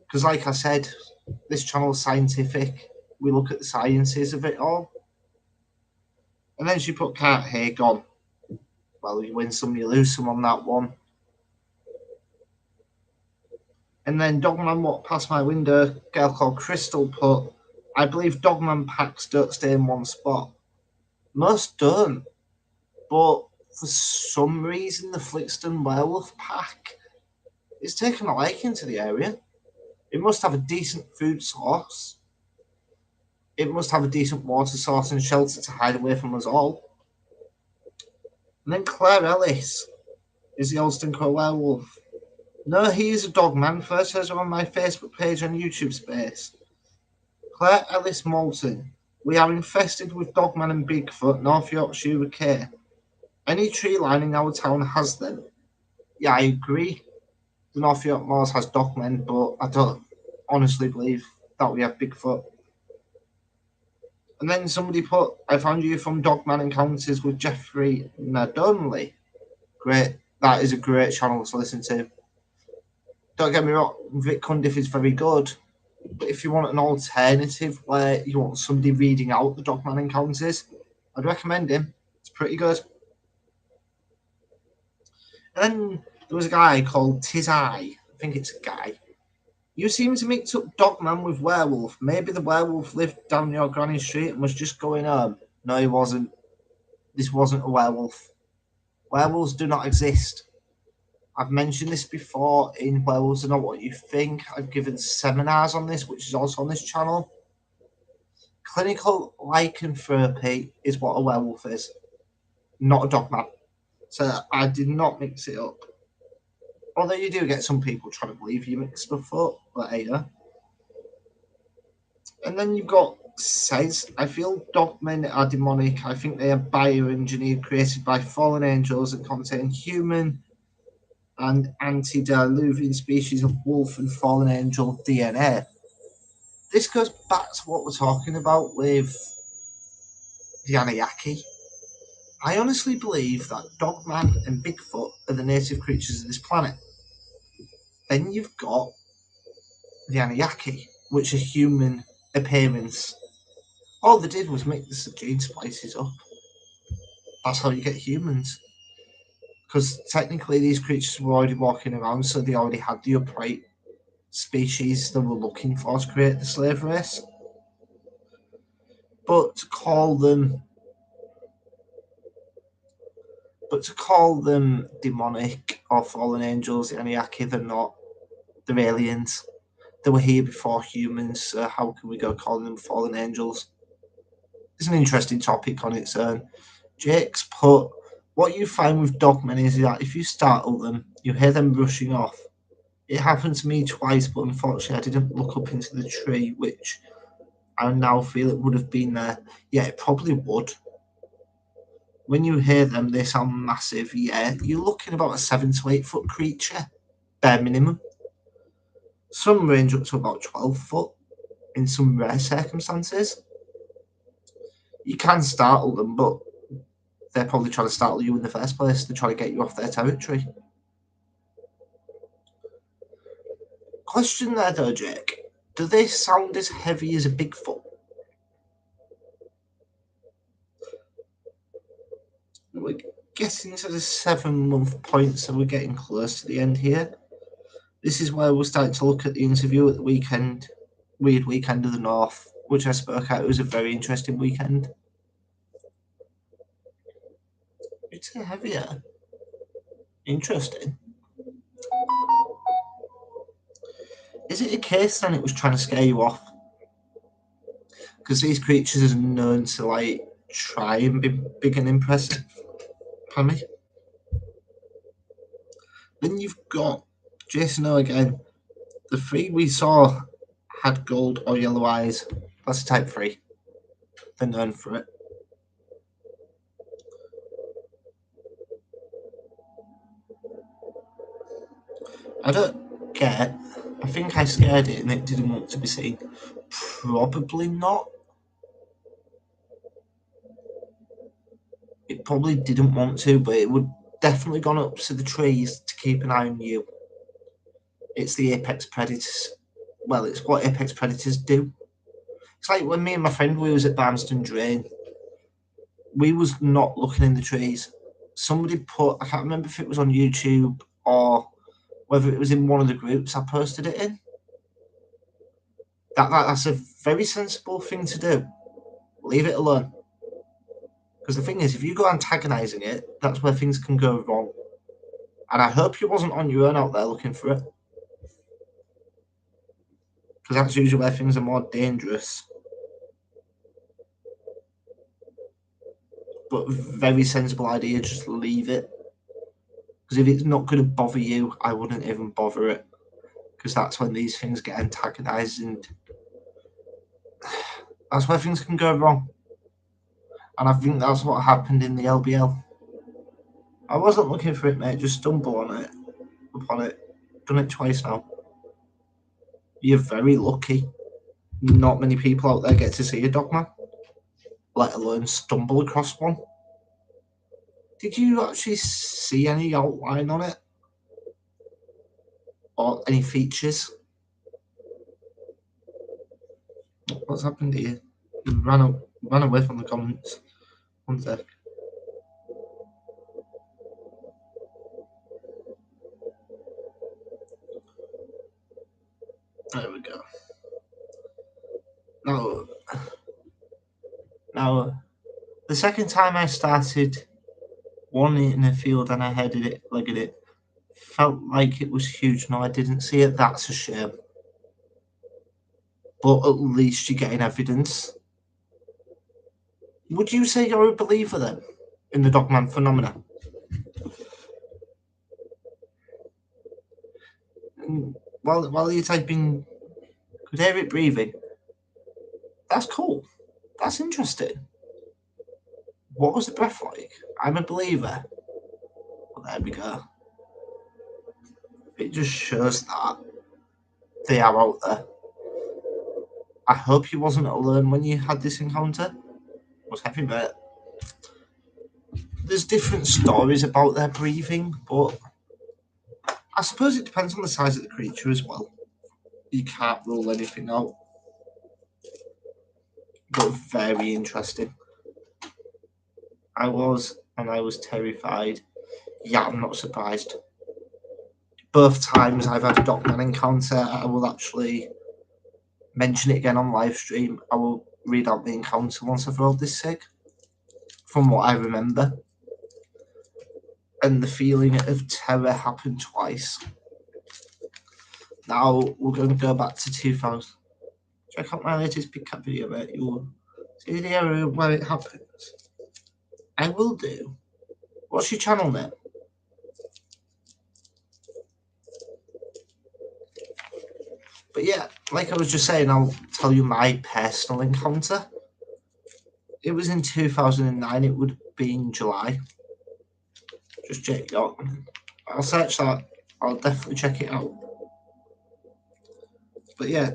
Because, like I said, this channel's scientific. We look at the sciences of it all. And then she put Can't Hear gone. Well, you win some, you lose some on that one. And then Dogman walked past my window. A girl called Crystal put, I believe Dogman packs don't stay in one spot. Most don't. But for some reason, the Flixton Werewolf Pack is taken a liking to the area. It must have a decent food source. It must have a decent water source and shelter to hide away from us all. And then Claire Ellis is the Alston Crow werewolf. No, he is a dog man. First heard her on my Facebook page and YouTube space. Claire Ellis Moulton. We are infested with Dogman and Bigfoot, North Yorkshire UK. Any tree line in our town has them. Yeah, I agree. The North York Moors has Dogmen, but I don't honestly believe that we have Bigfoot. And then somebody put, I found you from Dogman Encounters with Jeffrey Nadonley. Great. That is a great channel to listen to. Don't get me wrong, Vic Cundiff is very good. But if you want an alternative where you want somebody reading out the Dogman Encounters, I'd recommend him. It's pretty good. And then there was a guy called Tizai. I think it's a guy. You seem to mix up Dogman with werewolf. Maybe the werewolf lived down your granny street and was just going home. No, he wasn't. This wasn't a werewolf. Werewolves do not exist. I've mentioned this before in Werewolves Are Not What You Think. I've given seminars on this, which is also on this channel. Clinical lycanthropy is what a werewolf is, not a dogman. So I did not mix it up. Although you do get some people trying to believe you mix stuff up, but hey, yeah. And then you've got says, I feel dogmen are demonic. I think they are bioengineered, created by fallen angels and contain human and antediluvian species of wolf and fallen angel DNA. This goes back to what we're talking about with the Anunnaki. I honestly believe that Dogman and Bigfoot are the native creatures of this planet. Then you've got the Anunnaki, which are human appearance. All they did was make the gene splices up. That's how you get humans. Because technically these creatures were already walking around, so they already had the upright species they were looking for to create the slave race. But to call them demonic or fallen angels, the Anunnaki, they're not. They're aliens. They were here before humans, so how can we go calling them fallen angels? It's an interesting topic on its own. Jake's put, what you find with dogmen is that if you startle them, you hear them rushing off. It happened to me twice, but unfortunately I didn't look up into the tree, which I now feel it would have been there. Yeah, it probably would. When you hear them, they sound massive. Yeah, you're looking about a 7 to 8 foot creature, bare minimum. Some range up to about 12 foot in some rare circumstances. You can startle them, but they're probably trying to startle you in the first place. They're trying to get you off their territory. Question there though, Jake. Do they sound as heavy as a Bigfoot? We're getting to the 7-month point, so we're getting close to the end here. This is where we're starting to look at the interview at the weekend, Weird Weekend of the North, which I spoke at. It was a very interesting weekend. It's heavier. Interesting. Is it a case then it was trying to scare you off? Because these creatures are known to like try and be big and impressive. Pardon me? Then you've got Jason O again. The three we saw had gold or yellow eyes. That's a type 3. They're known for it. I don't get. I think I scared it and it didn't want to be seen. Probably not. It probably didn't want to, but it would definitely gone up to the trees to keep an eye on you. It's the apex predators. Well, it's what apex predators do. It's like when me and my friend we was at Barmston Drain. We was not looking in the trees. Somebody put, I can't remember if it was on YouTube or whether it was in one of the groups I posted it in. That's a very sensible thing to do. Leave it alone. Because the thing is, if you go antagonising it, that's where things can go wrong. And I hope you wasn't on your own out there looking for it. Because that's usually where things are more dangerous. But very sensible idea, just leave it. Because if it's not going to bother you, I wouldn't even bother it. Because that's when these things get antagonised and that's where things can go wrong. And I think that's what happened in the LBL. I wasn't looking for it, mate. Just stumble upon it. Done it twice now. You're very lucky. Not many people out there get to see a dogman, let alone stumble across one. Did you actually see any outline on it? Or any features? What's happened here? You ran away from the comments. One sec. There we go. Now, the second time I started one in a field and I legged it, felt like it was huge. No, I didn't see it. That's a shame. But at least you're getting evidence. Would you say you're a believer then in the dogman phenomena? While you're typing, could hear it breathing. That's cool. That's interesting. What was the breath like? I'm a believer. Well, there we go. It just shows that they are out there. I hope you wasn't alone when you had this encounter. It was heavy, mate. There's different stories about their breathing, but I suppose it depends on the size of the creature as well. You can't rule anything out. But very interesting. I was terrified. Yeah, I'm not surprised. Both times I've had a dogman encounter, I will actually mention it again on live stream. I will read out the encounter once I've rolled this sig, from what I remember. And the feeling of terror happened twice. Now we're going to go back to 2000. Check out my latest pickup video, mate. You will see the area where it happens. I will do. What's your channel name? But yeah, like I was just saying, I'll tell you my personal encounter. It was in 2009. It would be in July. Just check it out. I'll search that. I'll definitely check it out. But yeah,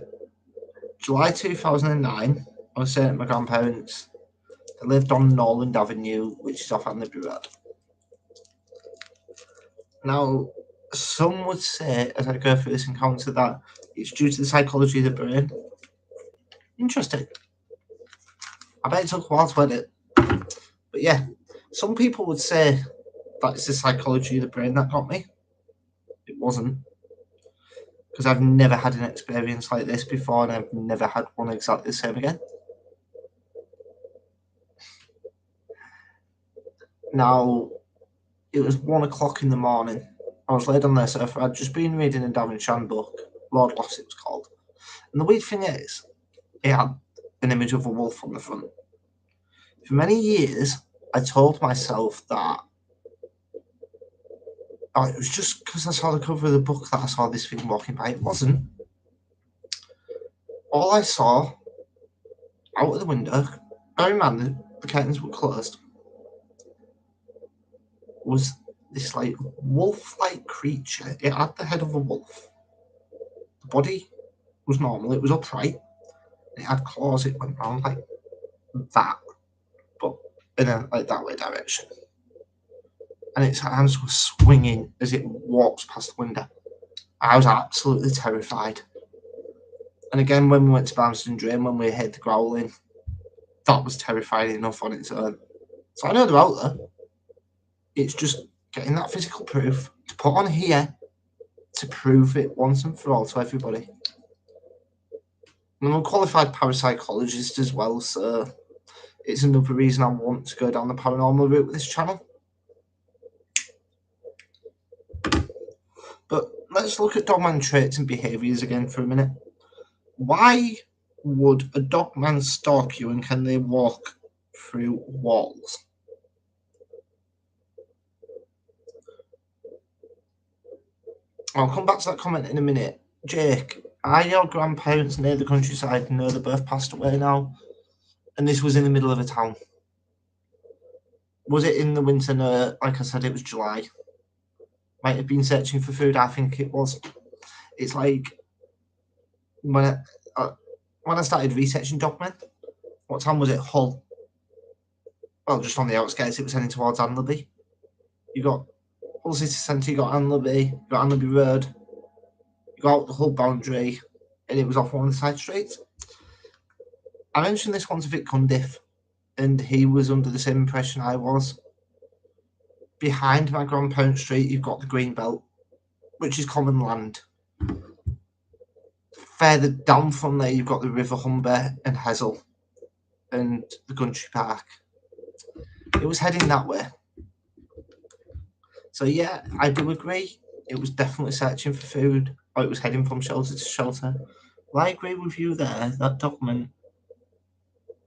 July 2009, I was staying at my grandparents'. They lived on Norland Avenue, which is off Annaby Road. Now, some would say, as I go through this encounter, that it's due to the psychology of the brain. Interesting. I bet it took a while to edit. But yeah, some people would say that it's the psychology of the brain that got me. It wasn't. Because I've never had an experience like this before, and I've never had one exactly the same again. Now, It was 1 o'clock in the morning. I was laid on their sofa. I'd just been reading a Davin Shan book, Lord Lost it was called. And the weird thing is, it had an image of a wolf on the front. For many years, I told myself that it was just because I saw the cover of the book that I saw this thing walking by. It wasn't. All I saw out of the window, bear in mind the curtains were closed, was this like wolf-like creature. It had the head of a wolf. The body was normal. It was upright. It had claws. It went round like that, but in a like that way direction. And its hands were swinging as it walked past the window. I was absolutely terrified. And again, when we went to Barmston Drain, when we heard the growling, that was terrifying enough on its own. So I know they're out there. It's just getting that physical proof to put on here to prove it once and for all to everybody. I'm a qualified parapsychologist as well, so it's another reason I want to go down the paranormal route with this channel. But let's look at dogman traits and behaviours again for a minute. Why would a dogman stalk you, and can they walk through walls? I'll come back to that comment in a minute. Jake, are your grandparents near the countryside? No, they're both passed away now. And this was in the middle of a town. Was it in the winter? No, like I said, it was July. Might have been searching for food. I think it was. It's like when I started researching dogmen. What time was it? Hull. Well, just on the outskirts. It was heading towards Anlaby. You got Hull City Centre. You got Anlaby. You got Anlaby Road. You got out the Hull boundary, and it was off one of the side streets. I mentioned this once to Vic Cundiff, and he was under the same impression I was. Behind my grandparents' street, you've got the Green Belt, which is common land. Further down from there, you've got the River Humber and Hessel and the Country Park. It was heading that way. So yeah, I do agree. It was definitely searching for food, or it was heading from shelter to shelter. Well, I agree with you there. That dogman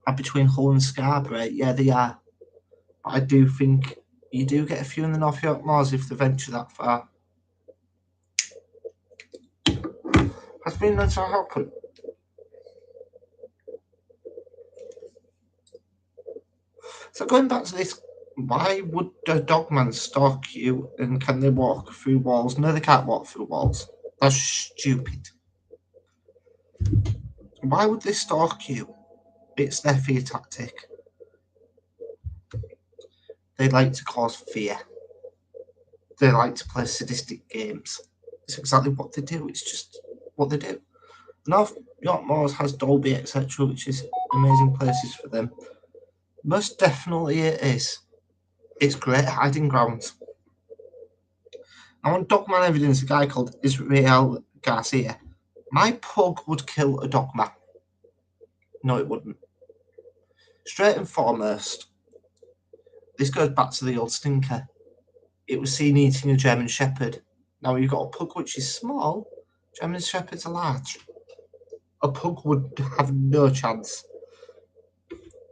are between Hull and Scarborough. Yeah, they are. But I do think you do get a few in the North York Moors if they venture that far. Has been known to happen. So going back to this, why would a dogman stalk you, and can they walk through walls? No, they can't walk through walls. That's stupid. Why would they stalk you? It's their fear tactic. They like to cause fear. They like to play sadistic games. It's exactly what they do. It's just what they do. North York Moors has Dolby, etc., which is amazing places for them. Most definitely it is. It's great hiding grounds. Now, on dogman evidence, a guy called Israel Garcia. My pug would kill a dogman. No, it wouldn't. Straight and foremost, this goes back to the old stinker. It was seen eating a German Shepherd. Now, you've got a pug which is small. German Shepherds are large. A pug would have no chance.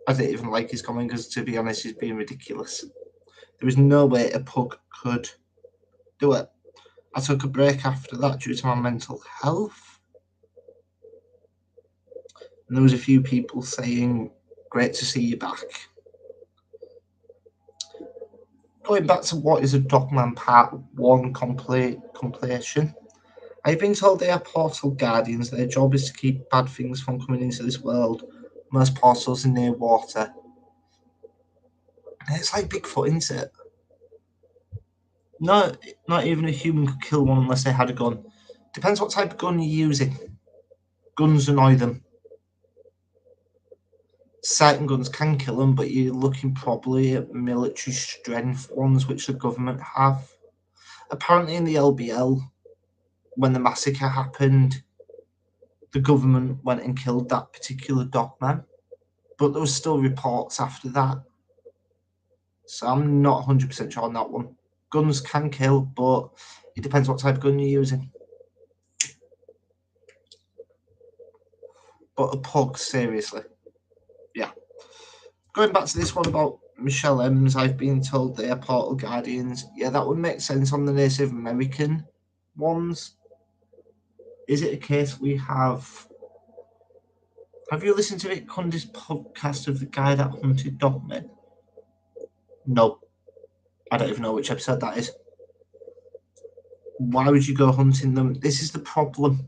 I don't even like his comment because, to be honest, he's being ridiculous. There is no way a pug could do it. I took a break after that due to my mental health. And there was a few people saying, great to see you back. Going back to what is a dogman part 1 completion. I've been told they are portal guardians. Their job is to keep bad things from coming into this world. Most portals are near water. And it's like Bigfoot, isn't it? No, not even a human could kill one unless they had a gun. Depends what type of gun you're using. Guns annoy them. Certain guns can kill them, but you're looking probably at military strength ones, which the government have. Apparently in the LBL, when the massacre happened, the government went and killed that particular dogman. But there was still reports after that. So I'm not 100% sure on that one. Guns can kill, but it depends what type of gun you're using. But a pug, seriously. Yeah. Going back to this one about Michelle M's, I've been told they are portal guardians. Yeah, that would make sense on the Native American ones. Is it a case we have... Have you listened to Rick Condy's podcast of the guy that hunted dogmen? No. I don't even know which episode that is. Why would you go hunting them? This is the problem.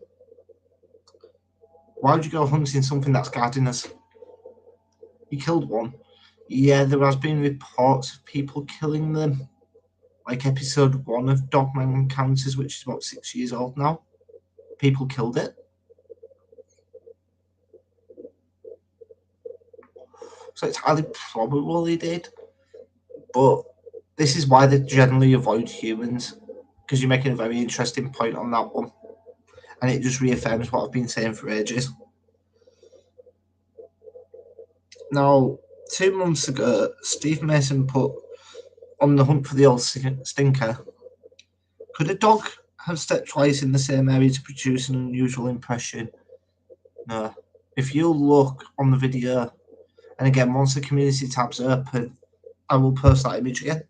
Why would you go hunting something that's guarding us? You killed one. Yeah, there has been reports of people killing them. Like episode 1 of Dogman Encounters, which is about 6 years old now. People killed it. So it's highly probable they did. But this is why they generally avoid humans, because you're making a very interesting point on that one. And it just reaffirms what I've been saying for ages. Now, 2 months ago, Steve Mason put On the Hunt for the Old Stinker. Could a dog have stepped twice in the same area to produce an unusual impression? No. If you look on the video, and again, once the community tab's open, I will post that image again.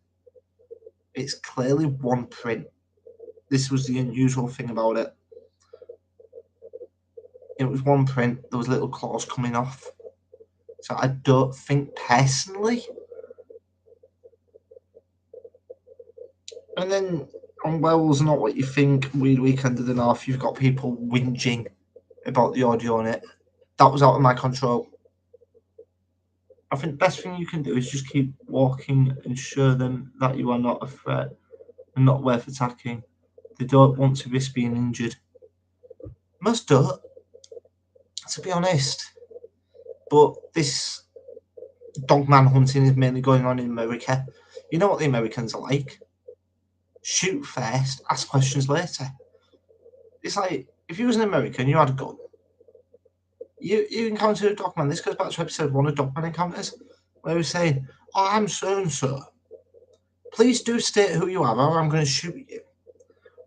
It's clearly one print. This was the unusual thing about it. It was one print. There was little claws coming off. So I don't think personally. And then on Werewolves Not What You Think, Weird Weekend of the North, you've got people whinging about the audio on it. That was out of my control. I think the best thing you can do is just keep walking and show them that you are not a threat and not worth attacking. They don't want to risk being injured. Most don't, to be honest. But this dogman hunting is mainly going on in America. You know what the Americans are like. Shoot first, ask questions later. It's like, if you was an American, you had a gun. You encountered a dogman. This goes back to episode 1 of Dogman Encounters, where he was saying, "Oh, I'm so-and-so. Please do state who you are, or I'm going to shoot you."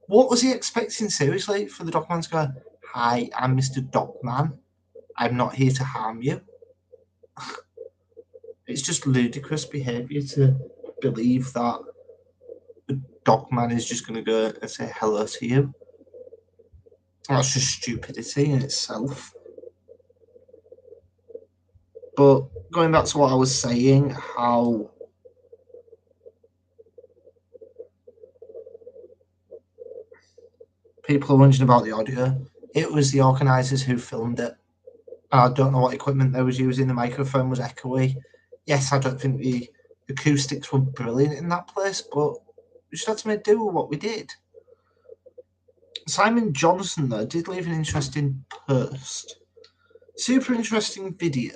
What was he expecting, seriously, for the dogman to go, "Hi, I'm Mr. Dogman. I'm not here to harm you"? It's just ludicrous behaviour to believe that the dogman is just going to go and say hello to you. That's just stupidity in itself. But going back to what I was saying, how people are wondering about the audio. It was the organisers who filmed it. I don't know what equipment they was using. The microphone was echoey. Yes, I don't think the acoustics were brilliant in that place, but we just had to make do with what we did. Simon Johnson, though, did leave an interesting post. Super interesting video.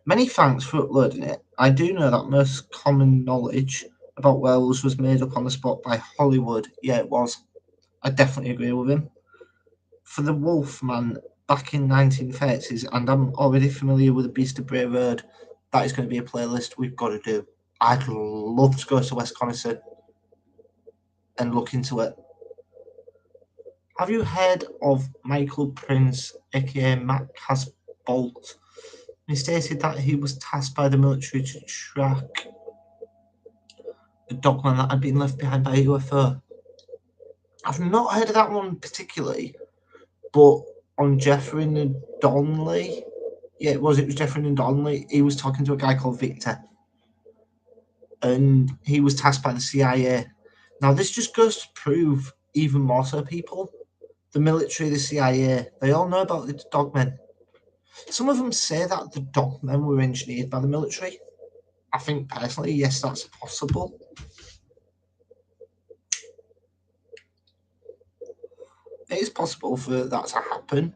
Many thanks for uploading it. I do know that most common knowledge about werewolves was made up on the spot by Hollywood. Yeah, it was. I definitely agree with him. For the Wolfman back in 1930s, and I'm already familiar with the Beast of Bray Road, that is going to be a playlist we've got to do. I'd love to go to West Coniston and look into it. Have you heard of Michael Prince, aka Matt Casbolt? He stated that he was tasked by the military to track a dogman that had been left behind by a UFO. I've not heard of that one particularly, but on Jeffrey and Donnelly, it was Jeffrey and Donnelly, he was talking to a guy called Victor, and he was tasked by the CIA. Now, this just goes to prove even more so, people, the military, the CIA, they all know about the dogmen. Some of them say that the dogmen were engineered by the military. I think personally, yes, that's possible. It is possible for that to happen,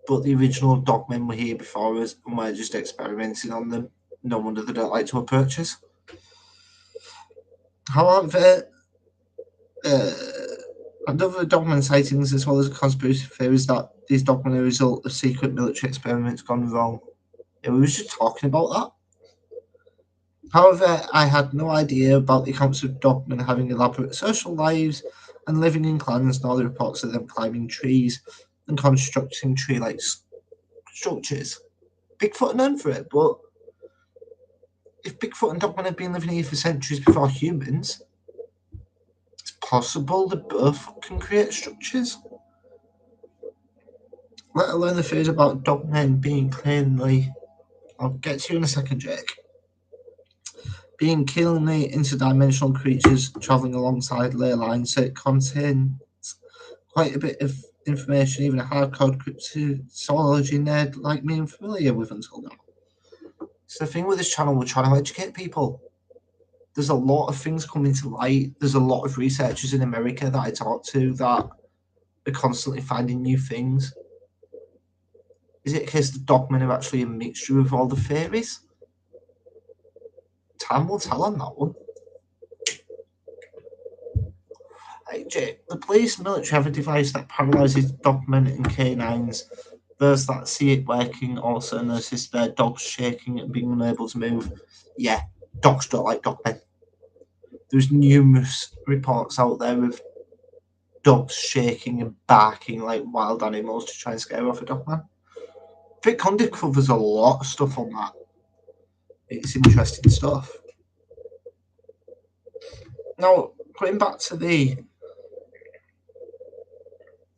but the original dogmen were here before us, and we're just experimenting on them. No wonder they don't like to approach us. However, another dogman sightings, as well as a conspiracy theory, is that these dogmen are a result of secret military experiments gone wrong. Yeah, we were just talking about that. However, I had no idea about the accounts of dogmen having elaborate social lives and living in clans, nor the reports of them climbing trees and constructing tree-like structures. Bigfoot are known for it, but if Bigfoot and dogmen have been living here for centuries before humans, it's possible that both can create structures. Let alone the theories about dogmen being clearly, I'll get to you in a second, Jake, being killingly interdimensional creatures travelling alongside ley lines, so it contains quite a bit of information even a hardcore cryptozoology nerd like me am familiar with until now. So the thing with this channel, we're trying to educate people. There's a lot of things coming to light. There's a lot of researchers in America that I talk to that are constantly finding new things. Is it a case the dogmen are actually a mixture of all the theories? Time will tell on that one. Hey, Jake, the police and military have a device that paralyzes dogmen and canines. Those that see it working also notice their dogs shaking and being unable to move. Yeah, dogs don't like dogmen. There's numerous reports out there of dogs shaking and barking like wild animals to try and scare off a dogman. Vic Conde covers a lot of stuff on that. It's interesting stuff. Now, going back to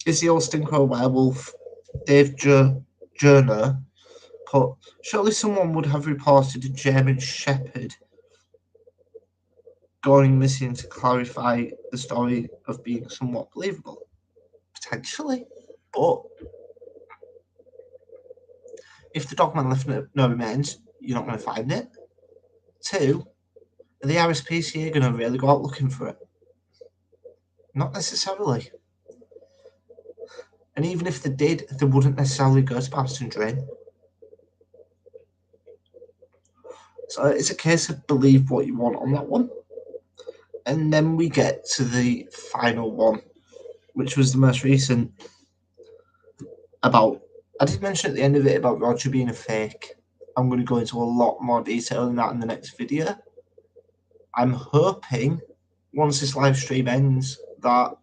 is the old stinker werewolf, Dave Journer put, surely someone would have reported a German Shepherd going missing to clarify the story of being somewhat believable. Potentially. But if the dogman left no remains, you're not going to find it. 2, are the RSPCA going to really go out looking for it? Not necessarily. And even if they did, they wouldn't necessarily go to Babston Drain. So it's a case of believe what you want on that one. And then we get to the final one, which was the most recent. I did mention at the end of it about Roger being a fake. I'm going to go into a lot more detail in that in the next video. I'm hoping, once this live stream ends, that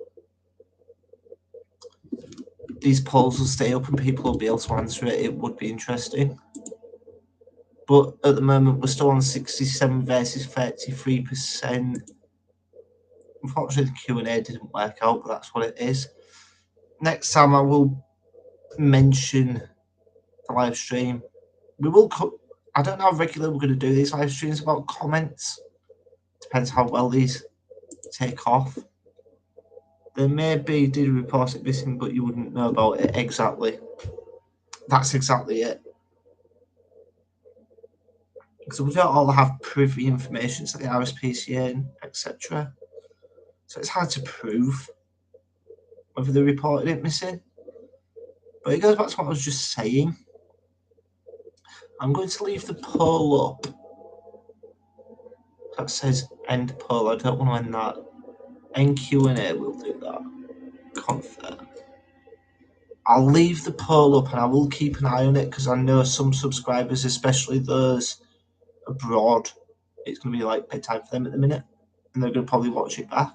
these polls will stay up and people will be able to answer it. It would be interesting. But at the moment, we're still on 67 versus 33%. Unfortunately, the Q&A didn't work out, but that's what it is. Next time, I will mention the live stream. We will. I don't know how regular we're going to do these live streams about comments. Depends how well these take off. There may be did report it missing, but you wouldn't know about it exactly. That's exactly it. Because we don't all have privy information to the RSPCA, etc. So it's hard to prove whether they reported it missing. But it goes back to what I was just saying. I'm going to leave the poll up. That says end poll. I don't want to end that. End Q&A will do that. Confirm. I'll leave the poll up and I will keep an eye on it because I know some subscribers, especially those abroad, it's going to be like bedtime for them at the minute and they're going to probably watch it back.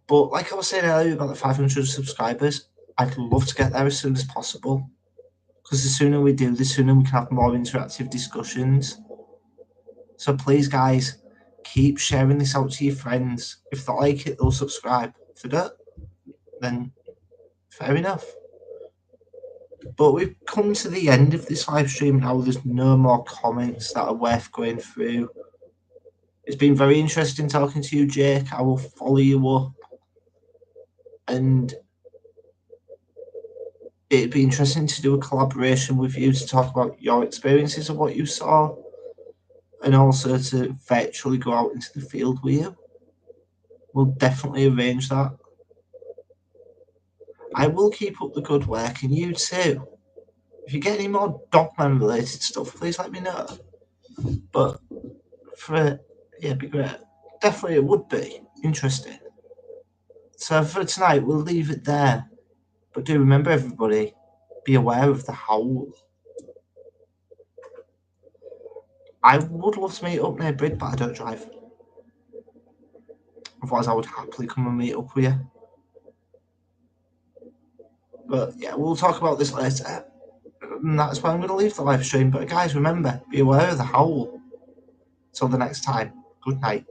But like I was saying earlier about the 500 subscribers, I'd love to get there as soon as possible because the sooner we do, the sooner we can have more interactive discussions. So please, guys, keep sharing this out to your friends. If they like it, they'll subscribe. If they don't, then fair enough. But we've come to the end of this live stream now. There's no more comments that are worth going through. It's been very interesting talking to you, Jake. I will follow you up. And it'd be interesting to do a collaboration with you to talk about your experiences of what you saw. And also to virtually go out into the field with you. We'll definitely arrange that. I will keep up the good work, and you too. If you get any more Dogman related stuff, please let me know. But it'd be great. Definitely, it would be interesting. So for tonight, we'll leave it there. But do remember, everybody, be aware of the howl. I would love to meet up near Brid, but I don't drive. Otherwise, I would happily come and meet up with you. But yeah, we'll talk about this later. And that's why I'm going to leave the live stream. But guys, remember, be aware of the howl. Till the next time, good night.